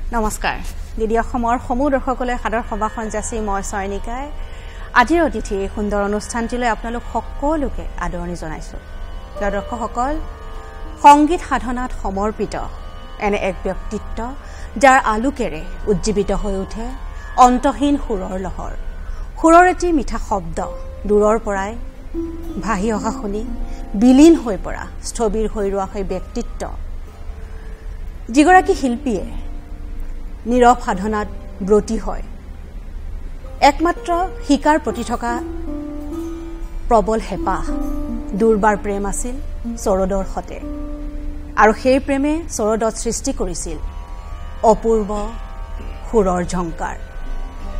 নমস্কাৰ দিদি অসমৰ সমূহ দৰ্শকলৈ সাদৰ সভাখন যাচি মই চয়নিকাই আজিৰ অতিথি এই সুন্দৰ অনুষ্ঠানটিলৈ আপোনালোক সকলোকে আদৰণি জনাইছো প্ৰিয় দৰ্শকসকল সংগীত সাধনাত সমৰ্পিত এনে এক ব্যক্তিত্ব যাৰ আলোকেৰে উজ্জীৱিত হৈ উঠে অন্তহীন সুৰৰ লহৰ সুৰৰ এটি মিঠা শব্দ দূৰৰ পৰাই ভাহি অহা শুনি বিলীন হৈ পৰা স্থবিৰ হৈ ৰোৱা সেই ব্যক্তিত্ব যিগৰাকী শিল্পীয়ে নীৰৱ সাধনাত ব্ৰতী হয় একমাত্ৰ শিকাৰ প্ৰতি থকা প্ৰবল হেঁপাহ দুৰ্বাৰ প্ৰেম আছিল সৰদৰ সতে আৰু সেই প্ৰেমে সৰদত সৃষ্টি কৰিছিল অপূৰ্ব সুৰৰ ঝংকাৰ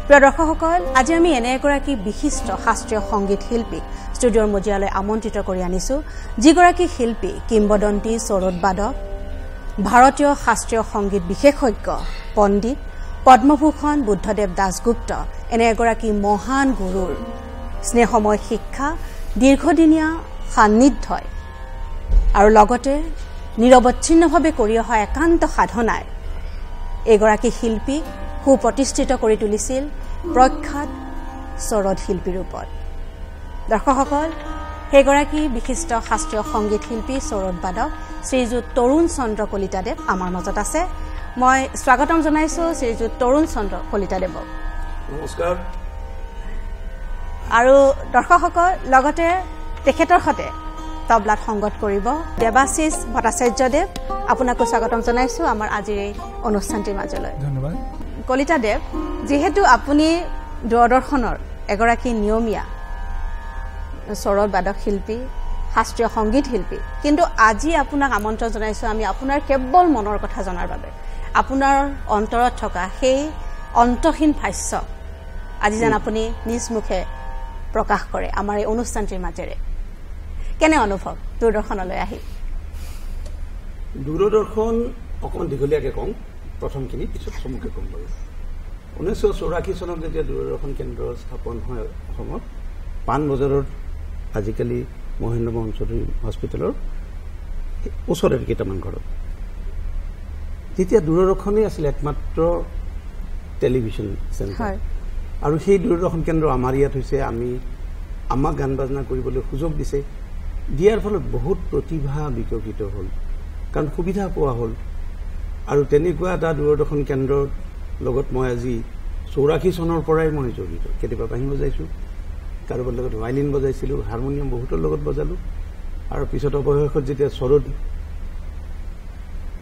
প্ৰিয় দৰ্শকসকল আজি আমি এনে এগৰাকী বিশিষ্ট শাস্ত্ৰীয় সংগীত শিল্পী ষ্টুডিঅ'ৰ মজিয়ালৈ আমন্ত্ৰিত কৰি আনিছো যিগৰাকী শিল্পী কিংবদন্তি সৰদবাদক ভাৰতীয় শাস্ত্ৰীয় সংগীত বিশেষজ্ঞ পণ্ডিত পদ্মভূষণ বুদ্ধদেৱ দাসগুপ্ত এনে এগৰাকী মহান গুৰুৰ স্নেহময় শিক্ষা দীৰ্ঘদিনীয়া সান্নিধ্যই আৰু লগতে নিৰৱচ্ছিন্নভাৱে কৰি অহা একান্ত সাধনাই এগৰাকী শিল্পীক সুপ্ৰতিষ্ঠিত কৰি তুলিছিল প্ৰখ্যাত সৰদ শিল্পী ৰূপত দৰ্শকসকল সেইগৰাকী বিশিষ্ট শাস্ত্ৰীয় সংগীত শিল্পী সৰদবাদক শ্ৰীযুত তৰুণ চন্দ্ৰ কলিতাদেৱ আমাৰ মাজত আছে মই স্বাগতম জনাইছো শ্ৰীযুত তৰুণ চন্দ্ৰ কলিতাদেৱক নমস্কাৰ আৰু দৰ্শকসকল লগতে তেখেতৰ সতে তবলাত সংগত কৰিব দেৱাশিষ ভট্টাচাৰ্যদেৱ আপোনাকো স্বাগতম জনাইছো আমাৰ আজিৰ এই অনুষ্ঠানটিৰ মাজলৈ ধন্যবাদ কলিতাদেৱ যেহেতু আপুনি দূৰদৰ্শনৰ এগৰাকী নিয়মীয়া সৰদবাদক শিল্পী শাস্ত্ৰীয় সংগীত শিল্পী কিন্তু আজি আপোনাক আমন্ত্ৰণ জনাইছো আমি আপোনাৰ কেৱল মনৰ কথা জনাৰ বাবে আপোনাৰ অন্তৰত থকা সেই অন্তহীন ভাষ্য আজি যেন আপুনি নিজ মুখে প্ৰকাশ কৰে আমাৰ এই অনুষ্ঠানটিৰ মাজেৰে কেনে অনুভৱ দূৰদৰ্শনলৈ আহি দূৰদৰ্শন অকণমান দীঘলীয়াকৈ কওঁ প্ৰথমখিনি পিছত চমুকৈ ক'ম বাৰু 1984 চনত যেতিয়া দূৰদৰ্শন কেন্দ্ৰ স্থাপন হয় অসমত পাণবজাৰত আজিকালি মহেন্দ্ৰ মোহন চৌধুৰী হস্পিটেলৰ ওচৰতে কেইটামান ঘৰত তেতিয়া দূৰদৰ্শনেই আছিল একমাত্ৰ টেলিভিশ্যন চেণ্টাৰ আৰু সেই দূৰদৰ্শন কেন্দ্ৰ আমাৰ ইয়াত হৈছে আমাক গান বাজনা কৰিবলৈ সুযোগ দিছে দিয়াৰ ফলত বহুত প্ৰতিভা বিকশিত হ'ল কাৰণ সুবিধা পোৱা হ'ল আৰু তেনেকুৱা এটা দূৰদৰ্শন কেন্দ্ৰৰ লগত মই আজি 84 চনৰ পৰাই মই জড়িত কেতিয়াবা বাঁহী বজাইছোঁ কাৰোবাৰ লগত ভাইলিন বজাইছিলোঁ হাৰমনিয়াম বহুতৰ লগত বজালোঁ আৰু পিছত অৱশেষত যেতিয়া সৰদ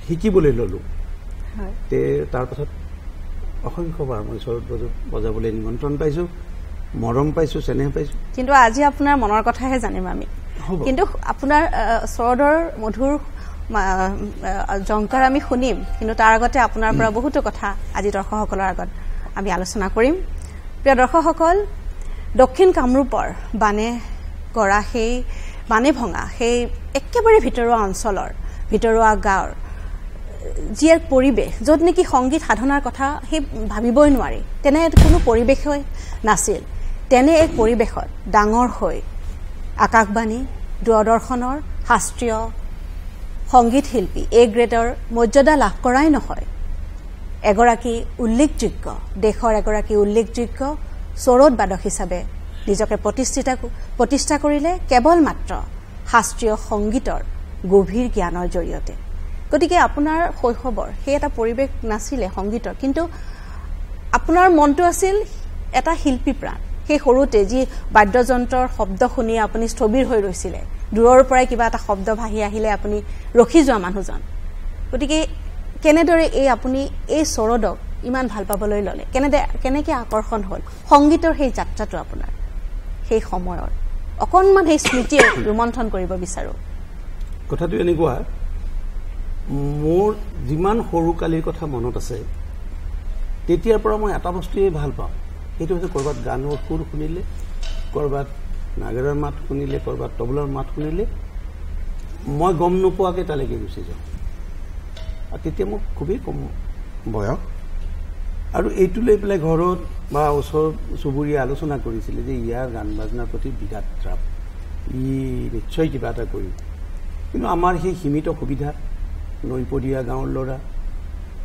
শিকিবলৈ ল'লোঁ তাৰ পাছত অসংখ্যবাৰ মই সৰদ বজাবলৈ নিমন্ত্ৰণ পাইছোঁ মৰম পাইছোঁ চেনেহ পাইছোঁ কিন্তু আজি আপোনাৰ মনৰ কথাহে জানিম আমি কিন্তু আপোনাৰ সৰদৰ মধুৰ ঝংকাৰ আমি শুনিম কিন্তু তাৰ আগতে আপোনাৰ পৰা বহুতো কথা আজি দৰ্শকসকলৰ আগত আমি আলোচনা কৰিম প্ৰিয় দৰ্শকসকল দক্ষিণ কামৰূপৰ বানে গঢ়া সেই বানে ভঙা সেই একেবাৰে ভিতৰুৱা অঞ্চলৰ ভিতৰুৱা গাঁৱৰ যি এক পৰিৱেশ য'ত নেকি সংগীত সাধনাৰ কথা সেই ভাবিবই নোৱাৰি তেনে কোনো পৰিৱেশই নাছিল তেনে এক পৰিৱেশত ডাঙৰ হৈ আকাশবাণী দূৰদৰ্শনৰ শাস্ত্ৰীয় সংগীত শিল্পী এ গ্ৰেডৰ মৰ্যাদা লাভ কৰাই নহয় এগৰাকী উল্লেখযোগ্য দেশৰ এগৰাকী উল্লেখযোগ্য সৰদবাদক হিচাপে নিজকে প্ৰতিষ্ঠা কৰিলে কেৱল মাত্ৰ শাস্ত্ৰীয় সংগীতৰ গভীৰ জ্ঞানৰ জৰিয়তে গতিকে আপোনাৰ শৈশৱৰ সেই এটা পৰিৱেশ নাছিলে সংগীতৰ কিন্তু আপোনাৰ মনটো আছিল এটা শিল্পী প্ৰাণ সেই সৰুতে যি বাদ্যযন্ত্ৰৰ শব্দ শুনি আপুনি স্থবিৰ হৈ ৰৈছিলে দূৰৰ পৰাই কিবা এটা শব্দ ভাহি আহিলে আপুনি ৰখি যোৱা মানুহজন গতিকে কেনেদৰে আপুনি এই সৰদক ইমান ভাল পাবলৈ ল'লে কেনেকৈ আকৰ্ষণ হ'ল সংগীতৰ সেই যাত্ৰাটো আপোনাৰ সেই সময়ৰ অকণমান সেই স্মৃতিয়ে ৰোমন্থন কৰিব বিচাৰোঁ কথাটো এনেকুৱা মোৰ যিমান সৰুকালিৰ কথা মনত আছে তেতিয়াৰ পৰা মই এটা বস্তুৱেই ভাল পাওঁ সেইটো হৈছে ক'ৰবাত গানৰ সুৰ শুনিলে ক'ৰবাত নাগেৰৰ মাত শুনিলে ক'ৰবাত তবলাৰ মাত শুনিলে মই গম নোপোৱাকৈ তালৈকে গুচি যাওঁ আৰু তেতিয়া মোক খুবেই কম বয়স আৰু এইটো লৈ পেলাই ঘৰত বা ওচৰ চুবুৰীয়া আলোচনা কৰিছিলে যে ইয়াৰ গান বাজনাৰ প্ৰতি বিৰাট ৰাপ ই নিশ্চয় কিবা এটা কৰিম কিন্তু আমাৰ সেই সীমিত সুবিধা নৈপৰীয়া গাঁৱৰ ল'ৰা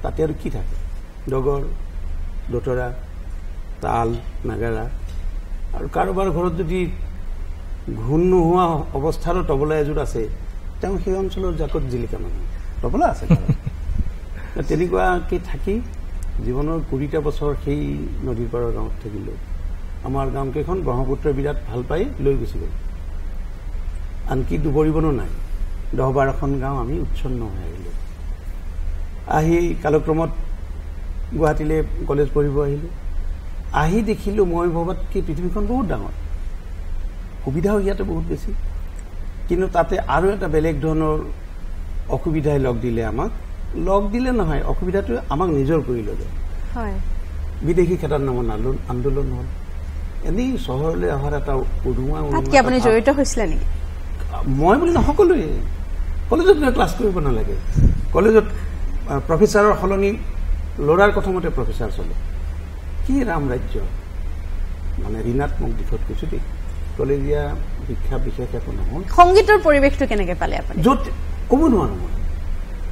তাতে আৰু কি থাকে ডগৰ, দোতৰা, তাল, নাগাৰা আৰু কাৰোবাৰ ঘৰত যদি ঘূণ নোহোৱা অৱস্থাৰো তবলা এযোৰ আছে, তেওঁ সেই অঞ্চলৰ জাকত জিলিকা মানুহ, তবলা আছে। তেনেকুৱাকৈ থাকি জীৱনৰ 20টা বছৰ সেই নদীৰ পাৰৰ গাঁৱত থাকিলোঁ। আমাৰ গাঁওকেইখন ব্ৰহ্মপুত্ৰই বিৰাট ভাল পাই লৈ গুচি গ'ল। আনকি দুবৰিবনো নাই। 10-12খন গাঁও আমি উচ্ছন্ন হৈ আহিলোঁ। আহি কালক্ৰমত গুৱাহাটীলৈ কলেজ পঢ়িব আহিলোঁ। আহি দেখিলোঁ মই ভবাতকৈ পৃথিৱীখন বহুত ডাঙৰ, সুবিধাও ইয়াতে বহুত বেছি, কিন্তু তাতে আৰু এটা বেলেগ ধৰণৰ অসুবিধাই লগ দিলে আমাক। লগ দিলে নহয়, অসুবিধাটো আমাক নিজৰ কৰি ল'লে। বিদেশী খেতাৰ নামত আন্দোলন হ'ল। এনেই চহৰলৈ অহাৰ এটা উদুঙা আপুনি জড়িত হৈছিলে নেকি? মই বুলি নহয়, সকলোৱে। কলেজত ক্লাছ কৰিব নালাগে। কলেজত প্ৰফেচাৰৰ সলনি ল'ৰাৰ কথামতে প্ৰফেচাৰ চলে। কি ৰাম ৰাজ্য, মানে ঋণাত্মক দিশত কৈছো দেই। কলেজীয়া শিক্ষা বিশেষ একো নহয়। সংগীতৰ পৰিৱেশটো কেনেকে পালে আপুনি? য'ত ক'ব নোৱাৰো, মই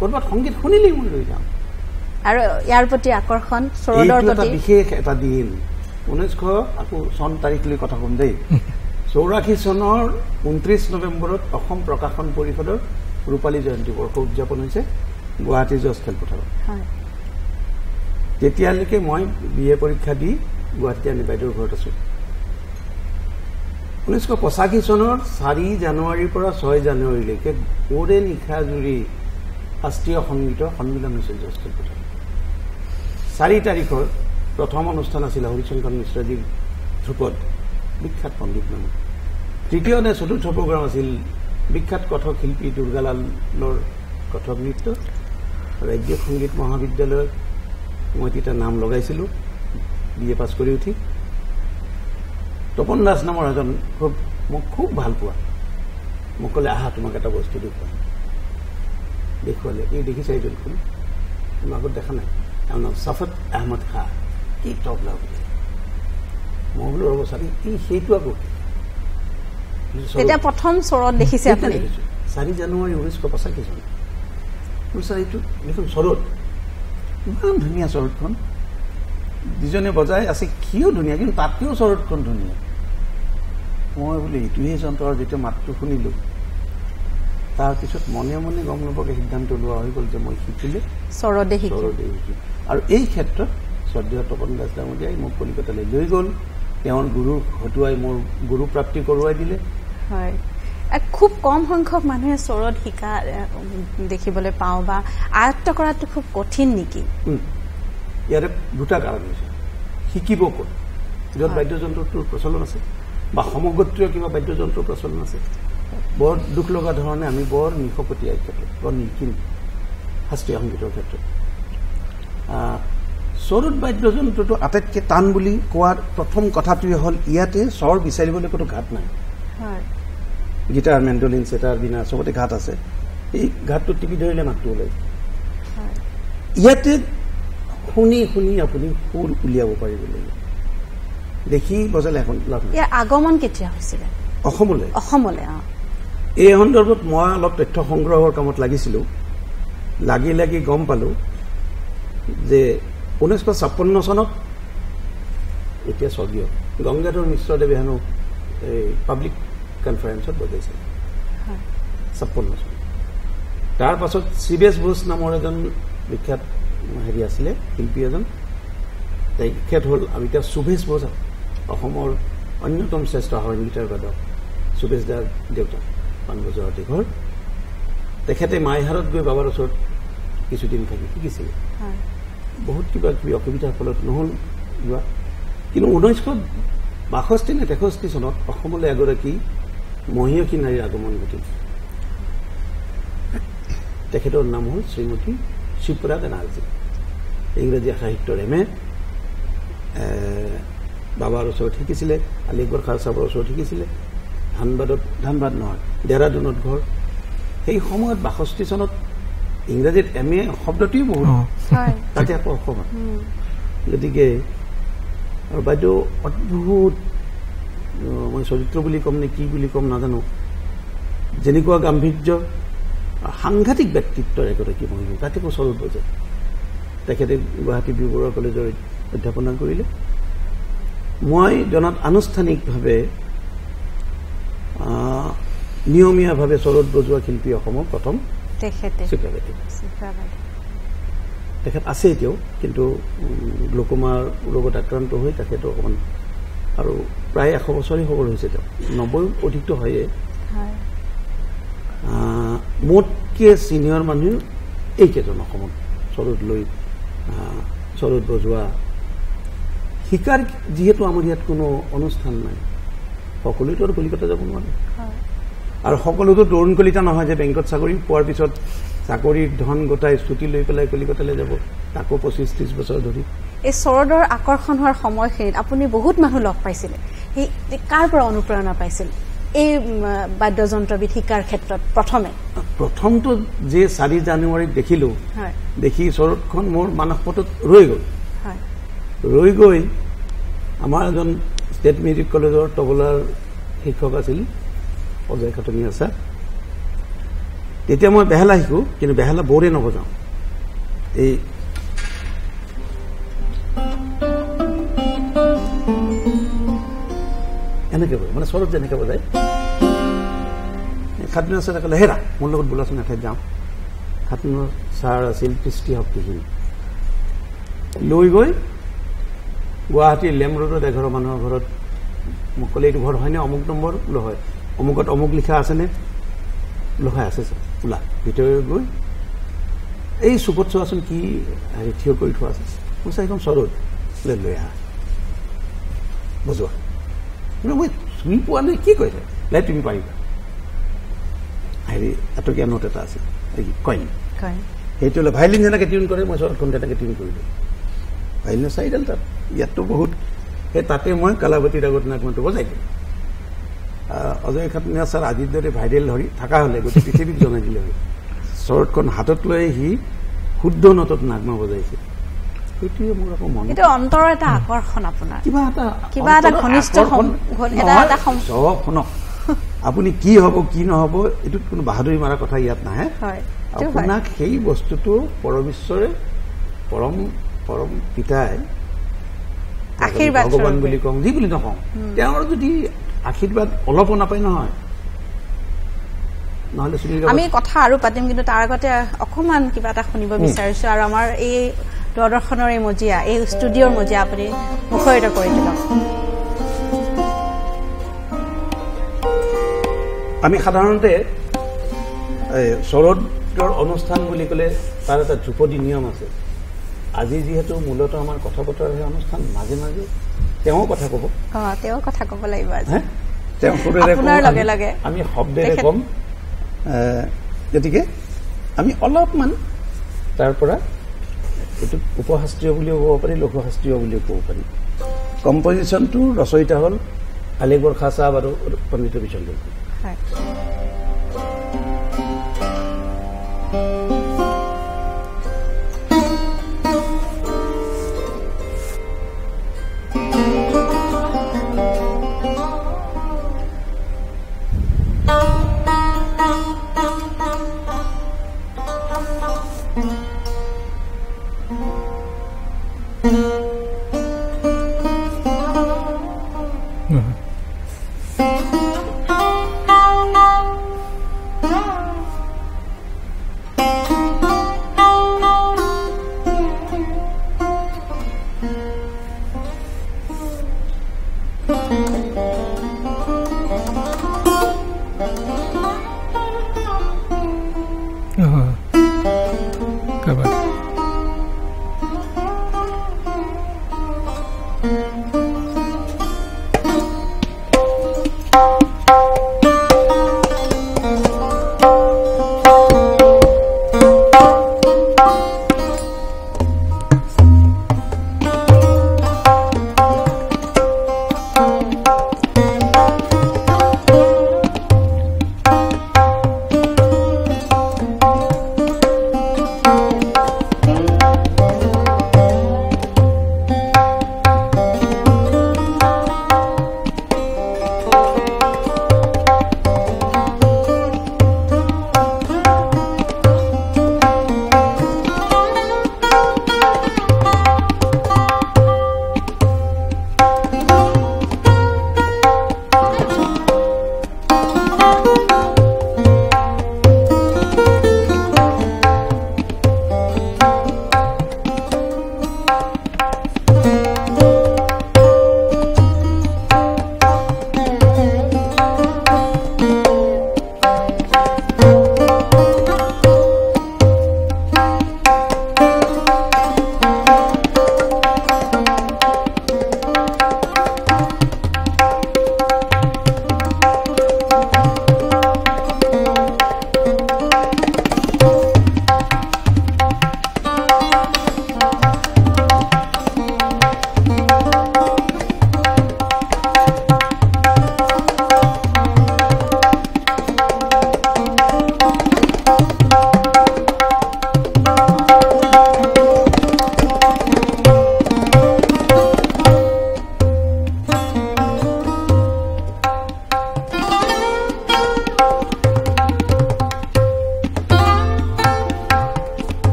ক'ৰবাত সংগীত শুনিলেই মই লৈ যাম। আৰু ইয়াৰ প্ৰতি আকৰ্ষণ, চৰদৰ প্ৰতি বিশেষ এটা দিন। 1900 আকৌ চন তাৰিখ লৈ কথা কম দেই। 84 চনৰ 29 নৱেম্বৰত অসম প্ৰকাশন পৰিষদৰ ৰূপালী জয়ন্তী বৰ্ষ উদযাপন হৈছে গুৱাহাটী জজ খেলপথাৰত। তেতিয়ালৈকে মই BA পৰীক্ষা দি গুৱাহাটী আনি বাইদেউৰ ঘৰত আছো। 1985 চনৰ 4 জানুৱাৰীৰ পৰা 6 জানুৱাৰীলৈকে ওৰে নিশা জুৰি শাস্ত্ৰীয় সংগীতৰ সন্মিলন হৈছিল জজ খেলপথাৰত। 4 তাৰিখৰ প্ৰথম অনুষ্ঠান আছিল হৰিশংকৰ মিশ্ৰজীৰ ধ্ৰুপদ, বিখ্যাত পণ্ডিত মানুহ। 3য় নে 4ৰ্থ প্ৰগ্ৰাম আছিল বিখ্যাত কথক শিল্পী দুৰ্গালালৰ কথক নৃত্য। ৰাজ্য সংগীত মহাবিদ্যালয়ত মই তেতিয়া নাম লগাইছিলোঁ BA পাছ কৰি উঠি। তপন দাস নামৰ এজন মোক খুব ভাল পোৱা মোক ক'লে, আহা তোমাক এটা বস্তু দেখুৱালে। এই দেখিছে এইজনখন, আগত দেখা নাই, তাৰ নাম ছাফত আহমদ খাঁ। কি তবলা বুলি মই বোলো, ৰ'ব ছাৰ, সেইটো আকৌ এতিয়া প্ৰথম চৰত দেখিছে আপুনি? 4 জানুৱাৰী 1985 চন। ছাৰ এইটো দেখোন চৰত, ইমান ধুনীয়া চৰতখন, যিজনে বজাই আছে সিও ধুনীয়া, কিন্তু তাতকেও চৰতখন ধুনীয়া। মই বোলো এইটোহে যন্ত্ৰৰ যেতিয়া মাতটো শুনিলোঁ, তাৰপিছত মনে মনে গম নোপোৱাকৈ সিদ্ধান্ত লোৱা হৈ গ'ল যে মই শিকিলে চৰদে শিকিম। আৰু এই ক্ষেত্ৰত শ্ৰদ্ধেয় তপন দাস ডাঙৰীয়াই মোক কলিকতালৈ লৈ গ'ল। তেওঁৰ গুৰুক হতুৱাই মোৰ গুৰু প্ৰাপ্তি কৰোৱাই দিলে। হয়, খুব কম সংখ্যক মানুহে চৰত শিকা দেখিবলৈ পাওঁ, বা আয়ত্ত কৰাটো খুব কঠিন নেকি? ইয়াৰে দুটা কাৰণ হৈছে। শিকিব ক'ত, য'ত বাদ্যযন্ত্ৰটোৰ প্ৰচলন আছে বা সমগোত্ৰীয় কিবা বাদ্যযন্ত্ৰৰ প্ৰচলন আছে। বৰ দুখ লগা ধৰণে আমি বৰ নিশপতীয়া ক্ষেত্ৰত, বৰ নিখিল শাস্ত্ৰীয় সংগীতৰ ক্ষেত্ৰত। চৰত বাদ্যযন্ত্ৰটো আটাইতকৈ টান বুলি কোৱাৰ প্ৰথম কথাটোৱে হ'ল, ইয়াতে স্বৰ বিচাৰিবলৈ কোনো ঘাট নাই। গীটাৰ, মেণ্ডলিন, চেটাৰ, বীণা চবতে ঘাট আছে। এই ঘাটটো টিপি ধৰিলে মাতটো ওলাই। ইয়াতে শুনি শুনি আপুনি সুৰ উলিয়াব পাৰিব লাগিব। দেখি বজালে এখন লাভ নাই। ইয়াৰ আগমন কেতিয়া হৈছিলে অসমলৈ? এই সন্দৰ্ভত মই অলপ তথ্য সংগ্ৰহৰ কামত লাগিছিলোঁ। লাগি গম পালোঁ যে 1956 চনত, এতিয়া স্বৰ্গীয় গংগাধৰ মিশ্ৰদেৱে হেনো এই পাব্লিক কনফাৰেন্সত বজাইছিল 56 চনত। তাৰ পাছত শিৱেশ বোস নামৰ এজন বিখ্যাত আছিলে শিল্পী এজন, তেখেত হ'ল এতিয়া সুভেশ বোস, অসমৰ অন্যতম শ্ৰেষ্ঠ সংগীতৰ বাদক সুভেশ দাৰ দেউতাক, পাণবজাৰতে ঘৰ। তেখেতে মাইহাৰত গৈ বাবাৰ ওচৰত কিছুদিন থাকি শিকিছিলে। বহুত কিবা কিবি অসুবিধাৰ ফলত নহ'ল যোৱা, কিন্তু 1962 নে 63 চনত অসমলৈ এগৰাকী মহিয়সী নাৰীৰ আগমন ঘটিল। তেখেতৰ নাম হ'ল শ্ৰীমতী শিপ্ৰা বেনাৰ্জী। ইংৰাজী সাহিত্যৰ MA, বাবাৰ ওচৰত শিকিছিলে, আলিগড় খাৰ চাহাবৰ ওচৰত শিকিছিলে। ধানবাদ নহয়, দেহৰাদুনত ঘৰ। সেই সময়ত 62 চনত ইংৰাজীত MA শব্দটোৱেই বহুত, তাতে আকৌ অসমত। গতিকে আৰু বাইদেউ অদ্ভুত, মই চৰিত্ৰ বুলি ক'ম নে কি বুলি ক'ম নাজানো, যেনেকুৱা গাম্ভীৰ্য, সাংঘাতিক ব্যক্তিত্বৰ এগৰাকী মহিলা, তাতে আকৌ চৰত বজায়। তেখেতে গুৱাহাটী বি বৰুৱা কলেজৰ অধ্যাপনা কৰিলে। মই জনাত আনুষ্ঠানিকভাৱে নিয়মীয়াভাৱে চৰত বজোৱা শিল্পী অসমৰ প্ৰথম তেখেত আছে এতিয়াও, কিন্তু গ্লুকোমাৰ ৰোগত আক্ৰান্ত হৈ তেখেতো অকণমান আৰু প্ৰায় 100 বছৰেই সবল হৈছে। তেওঁ 90 অধিকটো হয়ে। মোতকৈ ছিনিয়ৰ মানুহ এইকেইজন অসমত চৰত লৈ চৰত বজোৱা শিকাৰ। যিহেতু আমাৰ ইয়াত কোনো অনুষ্ঠান নাই, সকলোৱেতো আৰু কলিকতা যাব নোৱাৰে, আৰু সকলোতো তৰুণ কলিতা নহয় যে বেংকত চাকৰি পোৱাৰ পিছত চাকৰিৰ ধন গোটাই ছুটি লৈ পেলাই কলিকতালৈ যাব, তাকো 25-30 বছৰ ধৰি। এই চৰদৰ আকৰ্ষণ হোৱাৰ সময়খিনিত আপুনি বহুত মানুহ লগ পাইছিলে, সেই কাৰ পৰা অনুপ্ৰেৰণা পাইছিল এই বাদ্যযন্ত্ৰবিধ শিকাৰ ক্ষেত্ৰত? প্ৰথমটো যে 4 জানুৱাৰীত দেখিলো, দেখি চৰদখন মোৰ মানসপটত ৰৈ গৈ আমাৰ এজন ষ্টেট মিউজিক কলেজৰ তবলাৰ শিক্ষক আছিল অজয় খাটনি আছা। তেতিয়া মই বেহালা শিকো, কিন্তু বেহালা বৌৰে নবজাওঁ। এই এনেকে বজায়, মানে চৰত যেনেকে বজায়। খাটনি আছা ক'লে হেৰা মোৰ লগত বোলাচোন এঠাইত যাওঁ। খাটনি ছাৰ আছিল কৃষ্টি শক্তিশীল। লৈ গৈ গুৱাহাটীৰ লেম ৰোডত এঘৰ মানুহৰ ঘৰত মোক ক'লে, এইটো ঘৰ হয়নে? অমুক নম্বৰ। বোলো হয়। অমুকত অমুক লিখা আছেনে? বোলো হয় আছে ছাৰ। ওলা ভিতৰে গৈ এই চুকত চোৱাচোন কি হেৰি থিয় কৰি থোৱা আছে। মই চাই একদম চৰত লৈ আহা বজোৱা। মই চুই পোৱা নাই, কি কৈছে? লাই তুমি পাৰিবা। হেৰি এটকীয়া নোট এটা আছে, কইন, সেইটো হ'লে ভাইলিন যেনেকৈ টিউন কৰে মই চৰতখন তেনেকৈ টিউন কৰিলোঁ। ভাইলিনৰ 4ডাল তাত, ইয়াততো বহুত। সেই তাতে মই কালাৱতী ৰাগত নাগমনটো বজাই দিলোঁ। অজয় খাটনিয়া ছাৰ আজিৰ দৰে ভাইৰেল ধৰি থকা হ'লে গোটেই পৃথিৱীক জনাই দিলে হয়। চৰতখন হাতত লৈ সি শুদ্ধ নটত নাগমা বজাইছে। সেইটোৱে মোৰ আকৌ মন, অন্তৰৰ এটা আকৰ্ষণ, আপোনাৰ কিবা এটা ঘনিষ্ঠ শুনক। আপুনি কি হ'ব কি নহ'ব এইটোত কোনো বাহাদুৰি মাৰা কথা ইয়াত নাহে। আপোনাক সেই বস্তুটো পৰমেশ্বৰে পৰম পিতাই ভগৱান বুলি কওঁ, যি বুলি নকওঁ, তেওঁৰ যদি আশীৰ্বাদ অলপো নাপায় নহয়, নহ'লে আমি কথা আৰু পাতিম। কিন্তু তাৰ আগতে অকণমান কিবা এটা শুনিব বিচাৰিছো, আৰু আমাৰ এই দূৰদৰ্শনৰ এই মজিয়া, এই ষ্টুডিঅ'ৰ মজিয়া আপুনি মুখৰিত কৰি দিলক। আমি সাধাৰণতে চৰদৰ অনুষ্ঠান বুলি ক'লে তাৰ এটা ধ্ৰুপদী নিয়ম আছে। আজি যিহেতু মূলতঃ আমাৰ কথা বতৰাৰ সেই অনুষ্ঠান, মাজে মাজে তেওঁ কথা ক'ব, লাগিব। তেওঁ সুৰেৰে আমি শব্দেৰে ক'ম। গতিকে আমি অলপমান তাৰ পৰা এইটো উপশাস্ত্ৰীয় বুলিও ক'ব পাৰি, লঘুশাস্ত্ৰীয় বুলিও ক'ব পাৰি। কম্পজিশ্যনটো ৰচয়িতা হ'ল আলিগড় খাঁ চাহাব আৰু পণ্ডিত ৰবিচন্দ্ৰ।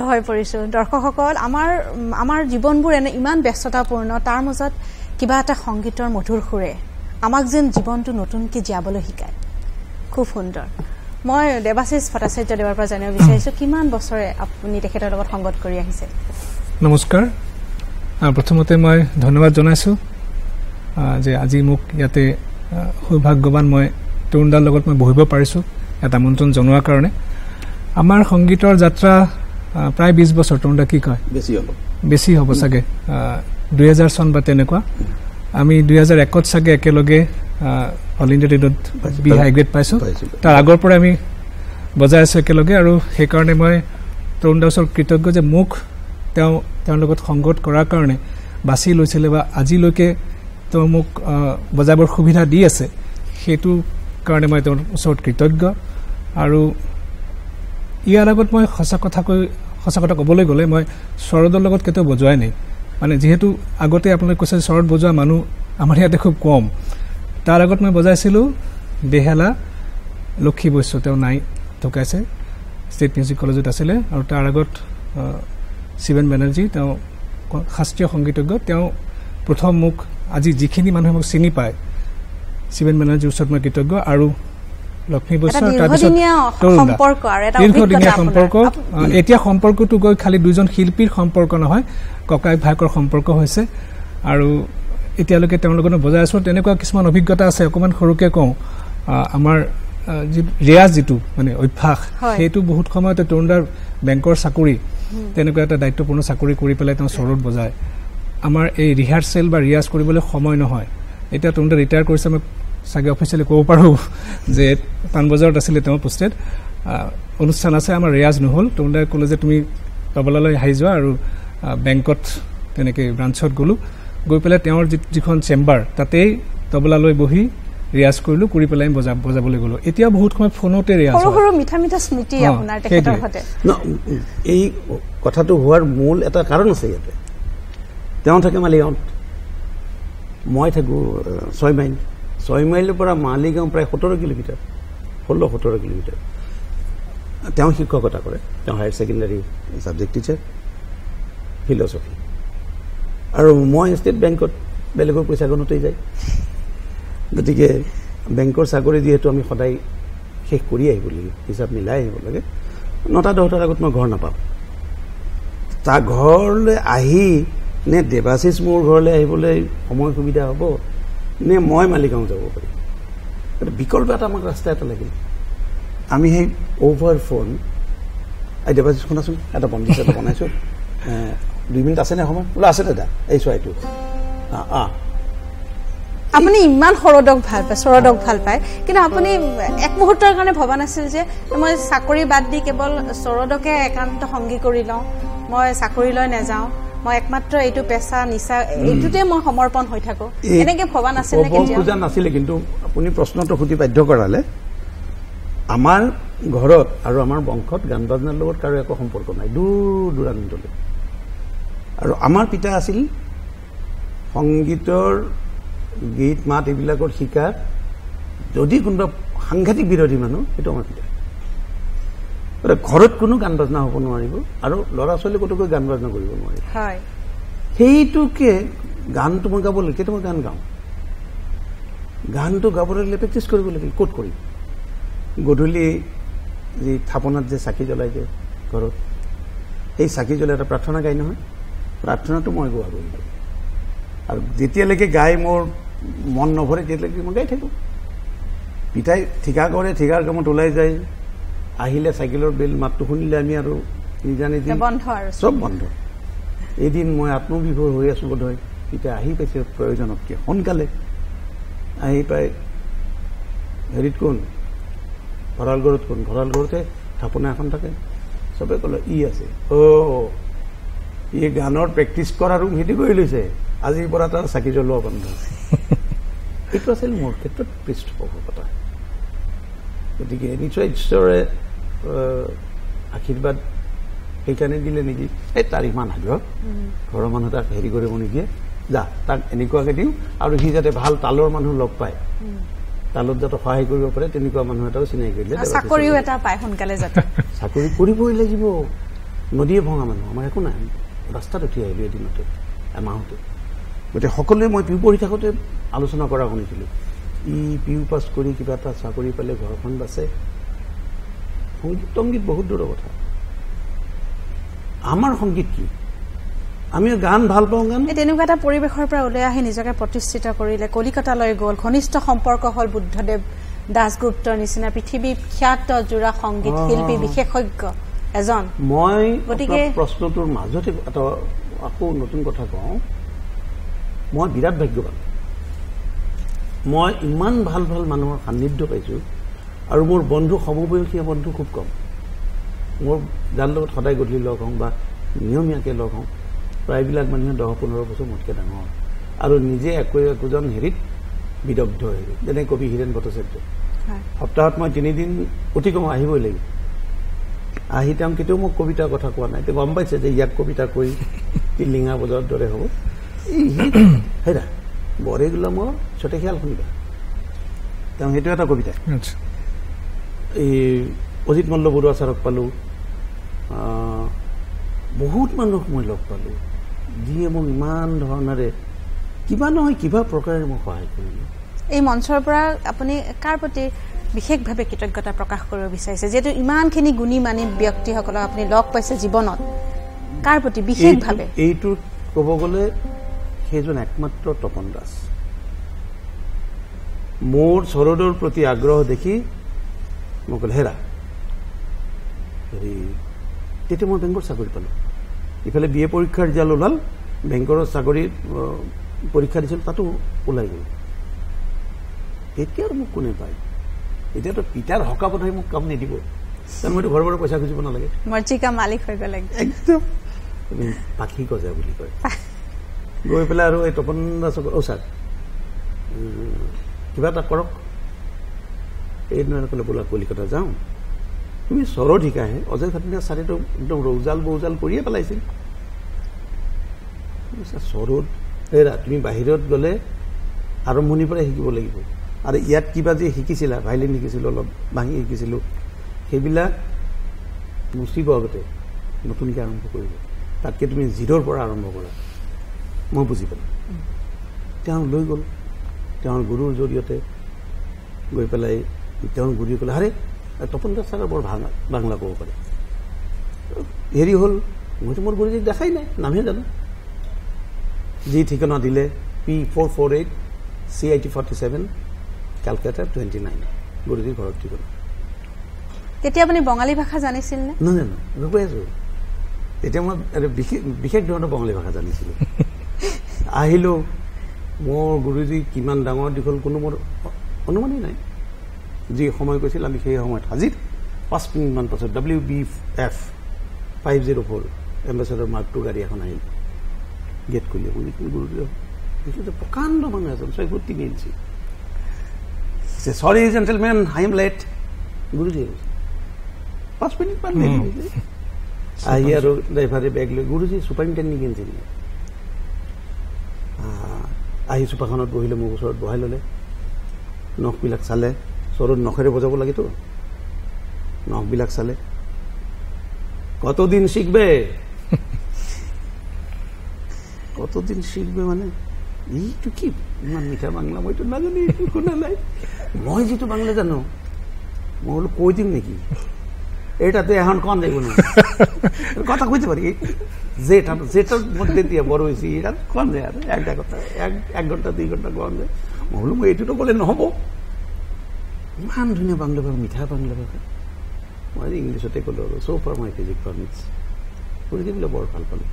হৈ পৰিছোঁ দৰ্শকসকল আমাৰ জীৱনবোৰ এনে ইমান ব্যস্ততাপূৰ্ণ তাৰ মাজত কিবা এটা সংগীতৰ মধুৰ সুৰে আমাক যেন জীৱনটো নতুনকৈ জীয়াবলৈ শিকায় খুব সুন্দৰ মই দেৱাশিষ ভট্টাচাৰ্য দেৱৰ পৰা জানিব বিচাৰিছোঁ কিমান বছৰে আপুনি তেখেতৰ লগত সংগত কৰি আহিছে নমস্কাৰ প্ৰথমতে মই ধন্যবাদ জনাইছোঁ যে আজি মোক ইয়াতে সৌভাগ্যৱান মই তৰুণদাৰ লগত মই বহিব পাৰিছোঁ এটা আমন্ত্ৰণ জনোৱাৰ কাৰণে আমাৰ সংগীতৰ যাত্ৰা প্ৰায় 20 বছৰ তৰুণদা কি কয় বেছি হ'ব চাগে 2000 চন বা তেনেকুৱা আমি 2001ত চাগে একেলগে অল ইণ্ডিয়া ৰেডিঅ'ত বি হাই গ্ৰেড পাইছোঁ তাৰ আগৰ পৰা আমি বজাই আছোঁ একেলগে আৰু সেইকাৰণে মই তৰুণদাৰ ওচৰত কৃতজ্ঞ যে মোক তেওঁৰ লগত সংগত কৰাৰ কাৰণে বাছি লৈছিলে বা আজিলৈকে তেওঁ মোক বজাবৰ সুবিধা দি আছে সেইটো কাৰণে মই তেওঁৰ ওচৰত কৃতজ্ঞ আৰু ইয়াৰ আগত মই সঁচা কথা ক'বলৈ গ'লে মই স্বৰদৰ লগত কেতিয়াও বজোৱাই নাই মানে যিহেতু আগতে আপোনালোকে কৈছে স্বৰত বজোৱা মানুহ আমাৰ ইয়াতে খুব কম তাৰ আগত মই বজাইছিলোঁ বেহেলা লক্ষী বৈশ্য তেওঁ নাই ঢুকাইছে ষ্টেট মিউজিক কলেজত আছিলে আৰু তাৰ আগত শিৱেন বেনাৰ্জী তেওঁ শাস্ত্ৰীয় সংগীতজ্ঞ তেওঁ প্ৰথম মোক আজি যিখিনি মানুহে মোক চিনি পায় শিৱেন বেনাৰ্জীৰ ওচৰত মই কৃতজ্ঞ আৰু লক্ষ্মী বৈশ্য তাৰপিছত দীৰ্ঘদিনীয়া সম্পৰ্ক এতিয়া সম্পৰ্কটো গৈ খালি দুজন শিল্পীৰ সম্পৰ্ক নহয় ককাই ভায়েকৰ সম্পৰ্ক হৈছে আৰু এতিয়ালৈকে তেওঁৰ লগত বজাই আছোঁ তেনেকুৱা কিছুমান অভিজ্ঞতা আছে অকণমান সৰুকৈ কওঁ আমাৰ ৰিয়াজ যিটো মানে অভ্যাস সেইটো বহুত সময়তে তৰুণদাৰ বেংকৰ চাকৰি তেনেকুৱা এটা দায়িত্বপূৰ্ণ চাকৰি কৰি পেলাই তেওঁ স্বৰত বজায় আমাৰ এই ৰিহাৰ্চেল বা ৰিয়াজ কৰিবলৈ সময় নহয় এতিয়া তৰুণদা ৰিটায়াৰ কৰিছে মই চাগে অফিচিয়েলি ক'ব পাৰোঁ যে পাণবজাৰত আছিলে তেওঁ পোষ্টেড অনুষ্ঠান আছে আমাৰ ৰিয়াজ নহ'ল তৰুণদাই ক'লে যে তুমি তবলালৈ আহি যোৱা আৰু বেংকত তেনেকৈ ব্ৰাঞ্চত গ'লোঁ গৈ পেলাই তেওঁৰ যিখন চেম্বাৰ তাতেই তবলালৈ বহি ৰিয়াজ কৰিলোঁ কৰি পেলাই বজাবলৈ গ'লোঁ এতিয়া বহুত সময় ফোনতে ৰিয়াজ এই কথাটো হোৱাৰ মূল এটা কাৰণ আছে ইয়াতে তেওঁ থাকে মালিগাঁৱত মই থাকোঁ 6 মাইলৰ পৰা মালিগাঁও প্ৰায় 17 কিলোমিটাৰ 16-17 কিলোমিটাৰ তেওঁ শিক্ষকতা কৰে তেওঁ higher secondary subject teacher philosophy আৰু মই ষ্টেট বেংকত বেলেগৰ পইচা গণতেই যায় গতিকে বেংকৰ চাকৰি যিহেতু আমি সদায় শেষ কৰি আহিব লাগে হিচাপ মিলাই আহিব লাগে 9-10টাৰ আগত মই ঘৰ নাপাওঁ তাৰ ঘৰলৈ আহি নে দেৱাশিষ মোৰ ঘৰলৈ আহিবলৈ সময় সুবিধা হ'ব নে মই মালিগাঁও যাব পাৰিম এটা বিকল্প এটা আমাক ৰাস্তা এটা লাগিল আমি সেই অভাৰ ফোন দেৱাশিষ শুনাচোন এটা বন্দিছ এটা বনাইছোঁ 2 মিনিট আছেনে সময় বোলে আছে দাদা এই চোৱা এইটো আপুনি ইমান সৰদক ভাল পায় কিন্তু আপুনি এক মুহূৰ্তৰ কাৰণে ভবা নাছিল যে মই চাকৰি বাদ দি কেৱল সৰদকে একান্ত সংগী কৰি লওঁ মই চাকৰিলৈ নাযাওঁ মই একমাত্ৰ এইটো পেছা নিচা এইটোতে মই সমৰ্পণ হৈ থাকো এনেকে ভবা নাছিল নে কেতিয়া নাছিলে কিন্তু আপুনি প্ৰশ্নটো সুধি বাধ্য কৰালে আমাৰ ঘৰত আৰু আমাৰ বংশত গান বাজনাৰ লগত কাৰো একো সম্পৰ্ক নাই দূৰান্তলৈ আৰু আমাৰ পিতা আছিল সংগীতৰ গীত মাত এইবিলাকৰ শিকাৰ যদি কোনোবা সাংঘাতিক বিৰোধী মানুহ সেইটো আমাৰ পিতা ঘৰত কোনো গান বাজনা হ'ব নোৱাৰিব আৰু ল'ৰা ছোৱালী ক'তোকৈ গান বাজনা কৰিব নোৱাৰিব সেইটোকে গানটো মই গাব লাগে কেতিয়া মই গান গাওঁ গানটো গাবলৈ লাগিলে প্ৰেক্টিচ কৰিব লাগিল ক'ত কৰিম গধূলি যি থাপনাত যে চাকি জ্বলাই যে ঘৰত সেই চাকি জ্বলাই এটা প্ৰাৰ্থনা গাই নহয় প্ৰাৰ্থনাটো মই গোৱা কৰিলোঁ আৰু যেতিয়ালৈকে গাই মোৰ মন নভৰে তেতিয়ালৈকে মই গাই থাকোঁ পিতাই ঠিকা কৰে ঠিকাৰ কামত ওলাই যায় আহিলে চাইকেলৰ বেল মাতটো শুনিলে আমি আৰু নিজা নিজে চব বন্ধ এদিন মই আত্মবিভোৰ হৈ আছোঁ বোধহয় পিতাই আহি পাইছে প্ৰয়োজনতকৈ সোনকালে আহি পাই হেৰিত কোন ভঁৰালঘৰত কোন ভঁৰালঘৰতে থাপনা এখন থাকে চবে ক'লে ই আছে ই গানৰ প্ৰেক্টিচ কৰা ৰুম সিদ্ধি কৰি লৈছে আজিৰ পৰা তাৰ চাকি জ্বলোৱা বন্ধ এইটো আছিল মোৰ ক্ষেত্ৰত পৃষ্ঠপোষকতা গতিকে নিশ্চয় ঈশ্বৰে আশীৰ্বাদ সেইকাৰণে দিলে নেকি এই তাৰ ইমান আগ্ৰহ ঘৰৰ মানুহ তাক হেৰি কৰিব নেকি যা তাক এনেকুৱাকৈ দিওঁ আৰু সি যাতে ভাল তালৰ মানুহ লগ পায় তালত যাতে সহায় কৰিব পাৰে তেনেকুৱা মানুহ এটাও চিনাকি কৰিলে চাকৰিও এটা পায় সোনকালে যাতে চাকৰি কৰিবই লাগিব নদীয়ে ভঙা মানুহ আমাৰ একো নাই ৰাস্তাত উঠি আহিলোঁ এদিনতে এমাহতে গতিকে সকলোৱে মই পিউ পঢ়ি থাকোঁতে আলোচনা কৰা শুনিছিলোঁ পিউ পাছ কৰি কিবা এটা চাকৰি পালে ঘৰখন বাচে সংগীত সংগীত বহুত দূৰৰ কথা আমাৰ সংগীত কি আমি গান ভাল পাওঁ গান তেনেকুৱা এটা পৰিৱেশৰ পৰা ওলাই আহি নিজকে প্ৰতিষ্ঠিত কৰিলে কলিকতালৈ গ'ল ঘনিষ্ঠ সম্পৰ্ক হ'ল বুদ্ধদেৱ দাসগুপ্তৰ নিচিনা পৃথিৱী খ্যাত জোৰা সংগীত শিল্পী বিশেষজ্ঞ এজন মই গতিকে প্ৰশ্নটোৰ মাজতে এটা আকৌ নতুন কথা কওঁ মই বিৰাট ভাগ্যৱান মই ইমান ভাল ভাল মানুহৰ সান্নিধ্য পাইছোঁ আৰু মোৰ বন্ধু সমবয়সীয়া বন্ধু খুব কম মোৰ যাৰ লগত সদায় গধূলি লগ হওঁ বা নিয়মীয়াকৈ লগ হওঁ প্ৰায়বিলাক মানুহে 10-15 বছৰ মোতকৈ ডাঙৰ আৰু নিজে একোজন হেৰিত বিদগ্ধ হেৰি যেনে কবি হীৰেণ ভট্টাচাৰ্য সপ্তাহত মই 3 দিন অতি কম আহিবই লাগিব আহি তেওঁ কেতিয়াও মোক কবিতাৰ কথা কোৱা নাই তেওঁ গম পাইছে যে ইয়াক কবিতা কৈ লিঙা বজাৰৰ দৰে হ'ব হেৰা বৰে গোলামৰ ছটে খেয়াল শুনিবা তেওঁ সেইটো এটা কবিতা এই অজিত মল্ল বৰুৱা ছাৰক পালোঁ বহুত মানুহ মই লগ পালোঁ যিয়ে মোক ইমান ধৰণেৰে কিবা নহয় কিবা প্ৰকাৰে মোক সহায় কৰিলে এই মঞ্চৰ পৰা আপুনি কাৰ প্ৰতি বিশেষভাৱে কৃতজ্ঞতা প্ৰকাশ কৰিব বিচাৰিছে যিহেতু ইমানখিনি গুণী মানি ব্যক্তিসকলক আপুনি লগ পাইছে জীৱনত কাৰ প্ৰতি বিশেষভাৱে এইটো ক'ব গ'লে সেইজন একমাত্ৰ তপন দাস মোৰ সৰদৰ প্ৰতি আগ্ৰহ দেখি মই ক'লে হেৰা হেৰি তেতিয়া মই বেংকৰ চাকৰি পালোঁ ইফালে BA পৰীক্ষাৰ ৰিজাল্ট ওলাল বেংকৰ চাকৰি পৰীক্ষা দিছিল তাতো ওলাই গ'ল এতিয়া আৰু মোক কোনে পায় এতিয়াতো পিতাৰ হকা পঠাই মোক কাম নিদিব কাৰণ মইতো ঘৰৰ পৰা পইচা খুজিব নালাগে মৰ্জিকা মালিক হৈ গ'ল একদম পাখি গজা বুলি কয় গৈ পেলাই আৰু এই তপন দাসক ছাৰ কিবা এটা কৰক এইদিনা ক'লে বোলা কলিকতা যাওঁ তুমি চৰৰ ঠিকাহে অজয় ঘাটনীয়া ছাৰেতো একদম ৰৌজাল বৌজাল কৰিয়ে পেলাইছিল চৰত হেৰা তুমি বাহিৰত গ'লে আৰম্ভণিৰ পৰাই শিকিব লাগিব আৰু ইয়াত কিবা যে শিকিছিলা ভাইলিন শিকিছিলোঁ অলপ ভাঙি শিকিছিলোঁ সেইবিলাক মুচিব আগতে নতুনকৈ আৰম্ভ কৰিব তাতকৈ তুমি 0ৰ পৰা আৰম্ভ কৰা মই বুজি পালোঁ তেওঁ লৈ গ'ল তেওঁৰ গুৰুৰ জৰিয়তে গৈ পেলাই তেওঁৰ গুৰুৱে ক'লে আৰে তপন দাস ছাৰে বৰ ভাল বাংলা ক'ব পাৰে হেৰি হ'ল মইতো মোৰ গুৰুজীক দেখাই নাই নামহে জানো যি ঠিকনা দিলে P448 CIT 47 কালকাতা 29 গুৰুজীৰ ঘৰত ঠিকনা তেতিয়া আপুনি বঙালী ভাষা জানিছিল নে নাজানো মই কৈ আছোঁ তেতিয়া মই বিশেষ ধৰণৰ বঙালী ভাষা জানিছিলোঁ আহিলোঁ মোৰ গুৰুজী কিমান ডাঙৰ দীঘল কোনো মোৰ অনুমানেই নাই যি সময় কৈছিল আমি সেই সময়ত হাজিৰ 5 মিনিটমান পাছত WBF 504 এম্বেচাডৰ Mark II গাড়ী এখন আহিল গেট খুলি গুৰুজী প্ৰকাণ্ড মানুহ এজন 6'3" চৰি gentlemen I am late Guruji 5 মিনিটমান আহি আৰু ড্ৰাইভাৰে বেগ লৈ গুৰুজী ছুপাৰিণ্টেণ্ডেণ্ট কিনিছিল আহি চোফাখনত বহিলে মোৰ ওচৰত বহাই ল'লে নখবিলাক চালে চৰত নখেৰে বজাব লাগেতো নখবিলাক চালে কতদিন শিখবে মানে এইটো কি ইমান মিঠা বাংলা মইতো নাজানো এইটো শুনা নাই মই যিটো বাংলা জানো মই বোলো কৈ দিম নেকি এইটাতে এখন কন যাইব না কথা কইতে পারি যেটার মধ্যে দিয়ে বড় হয়েছি এটা কন যায় আর একটা কথা 1 ঘন্টা 2 ঘন্টা কন যায় মই বললাম এইটো বলে নহব ইমান ধুনীয়া বাংলা ভাষা মিঠা বাংলা ভাষা মই ইংলিছতে ক'লো সো ফাৰ মাই ফিজিক পাৰমিটছ গুৰুজী বোলে বৰ ভাল পালোঁ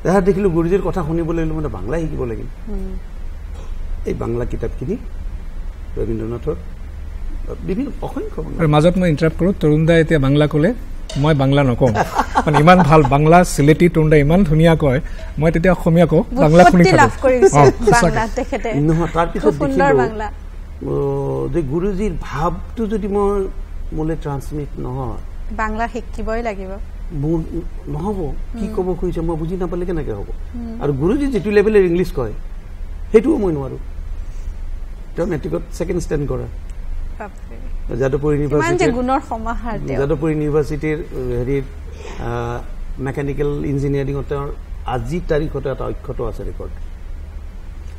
তাহাঁ দেখিলোঁ গুৰুজীৰ কথা শুনিবলৈ মানে বাংলা শিকিব লাগিল এই বাংলা কিতাপখিনি ৰবীন্দ্ৰনাথৰ বিভিন্ন অসংখ্য মাজত মই ইণ্টাৰাপ্ট কৰোঁ তৰুণ দা এতিয়া বাংলা ক'লে মই বাংলা নকওঁ মানে ইমান ভাল বাংলা চিলেটি তৰুণ দা ইমান ধুনীয়া কয় মই তেতিয়া অসমীয়া কওঁ বাংলা শুনি নহয় তাৰপিছত যে গুৰুজীৰ ভাৱটো যদি মই মোলে ট্ৰান্সমিট নহয় বাংলা শিকিবই লাগিব নহ'ব কি ক'ব খুজিছে মই বুজি নাপালে কেনেকৈ হ'ব আৰু গুৰুজী যিটো লেভেলৰ ইংলিছ কয় সেইটোও মই নোৱাৰোঁ তেওঁ মেট্ৰিকত 2nd ষ্টেণ্ড কৰা যাদৱপুৰ ইউনিভাৰ্চিটিৰ হেৰিৰ মেকানিকেল ইঞ্জিনিয়াৰিঙত তেওঁৰ আজিৰ তাৰিখতে এটা অক্ষত আছে ৰেকৰ্ড।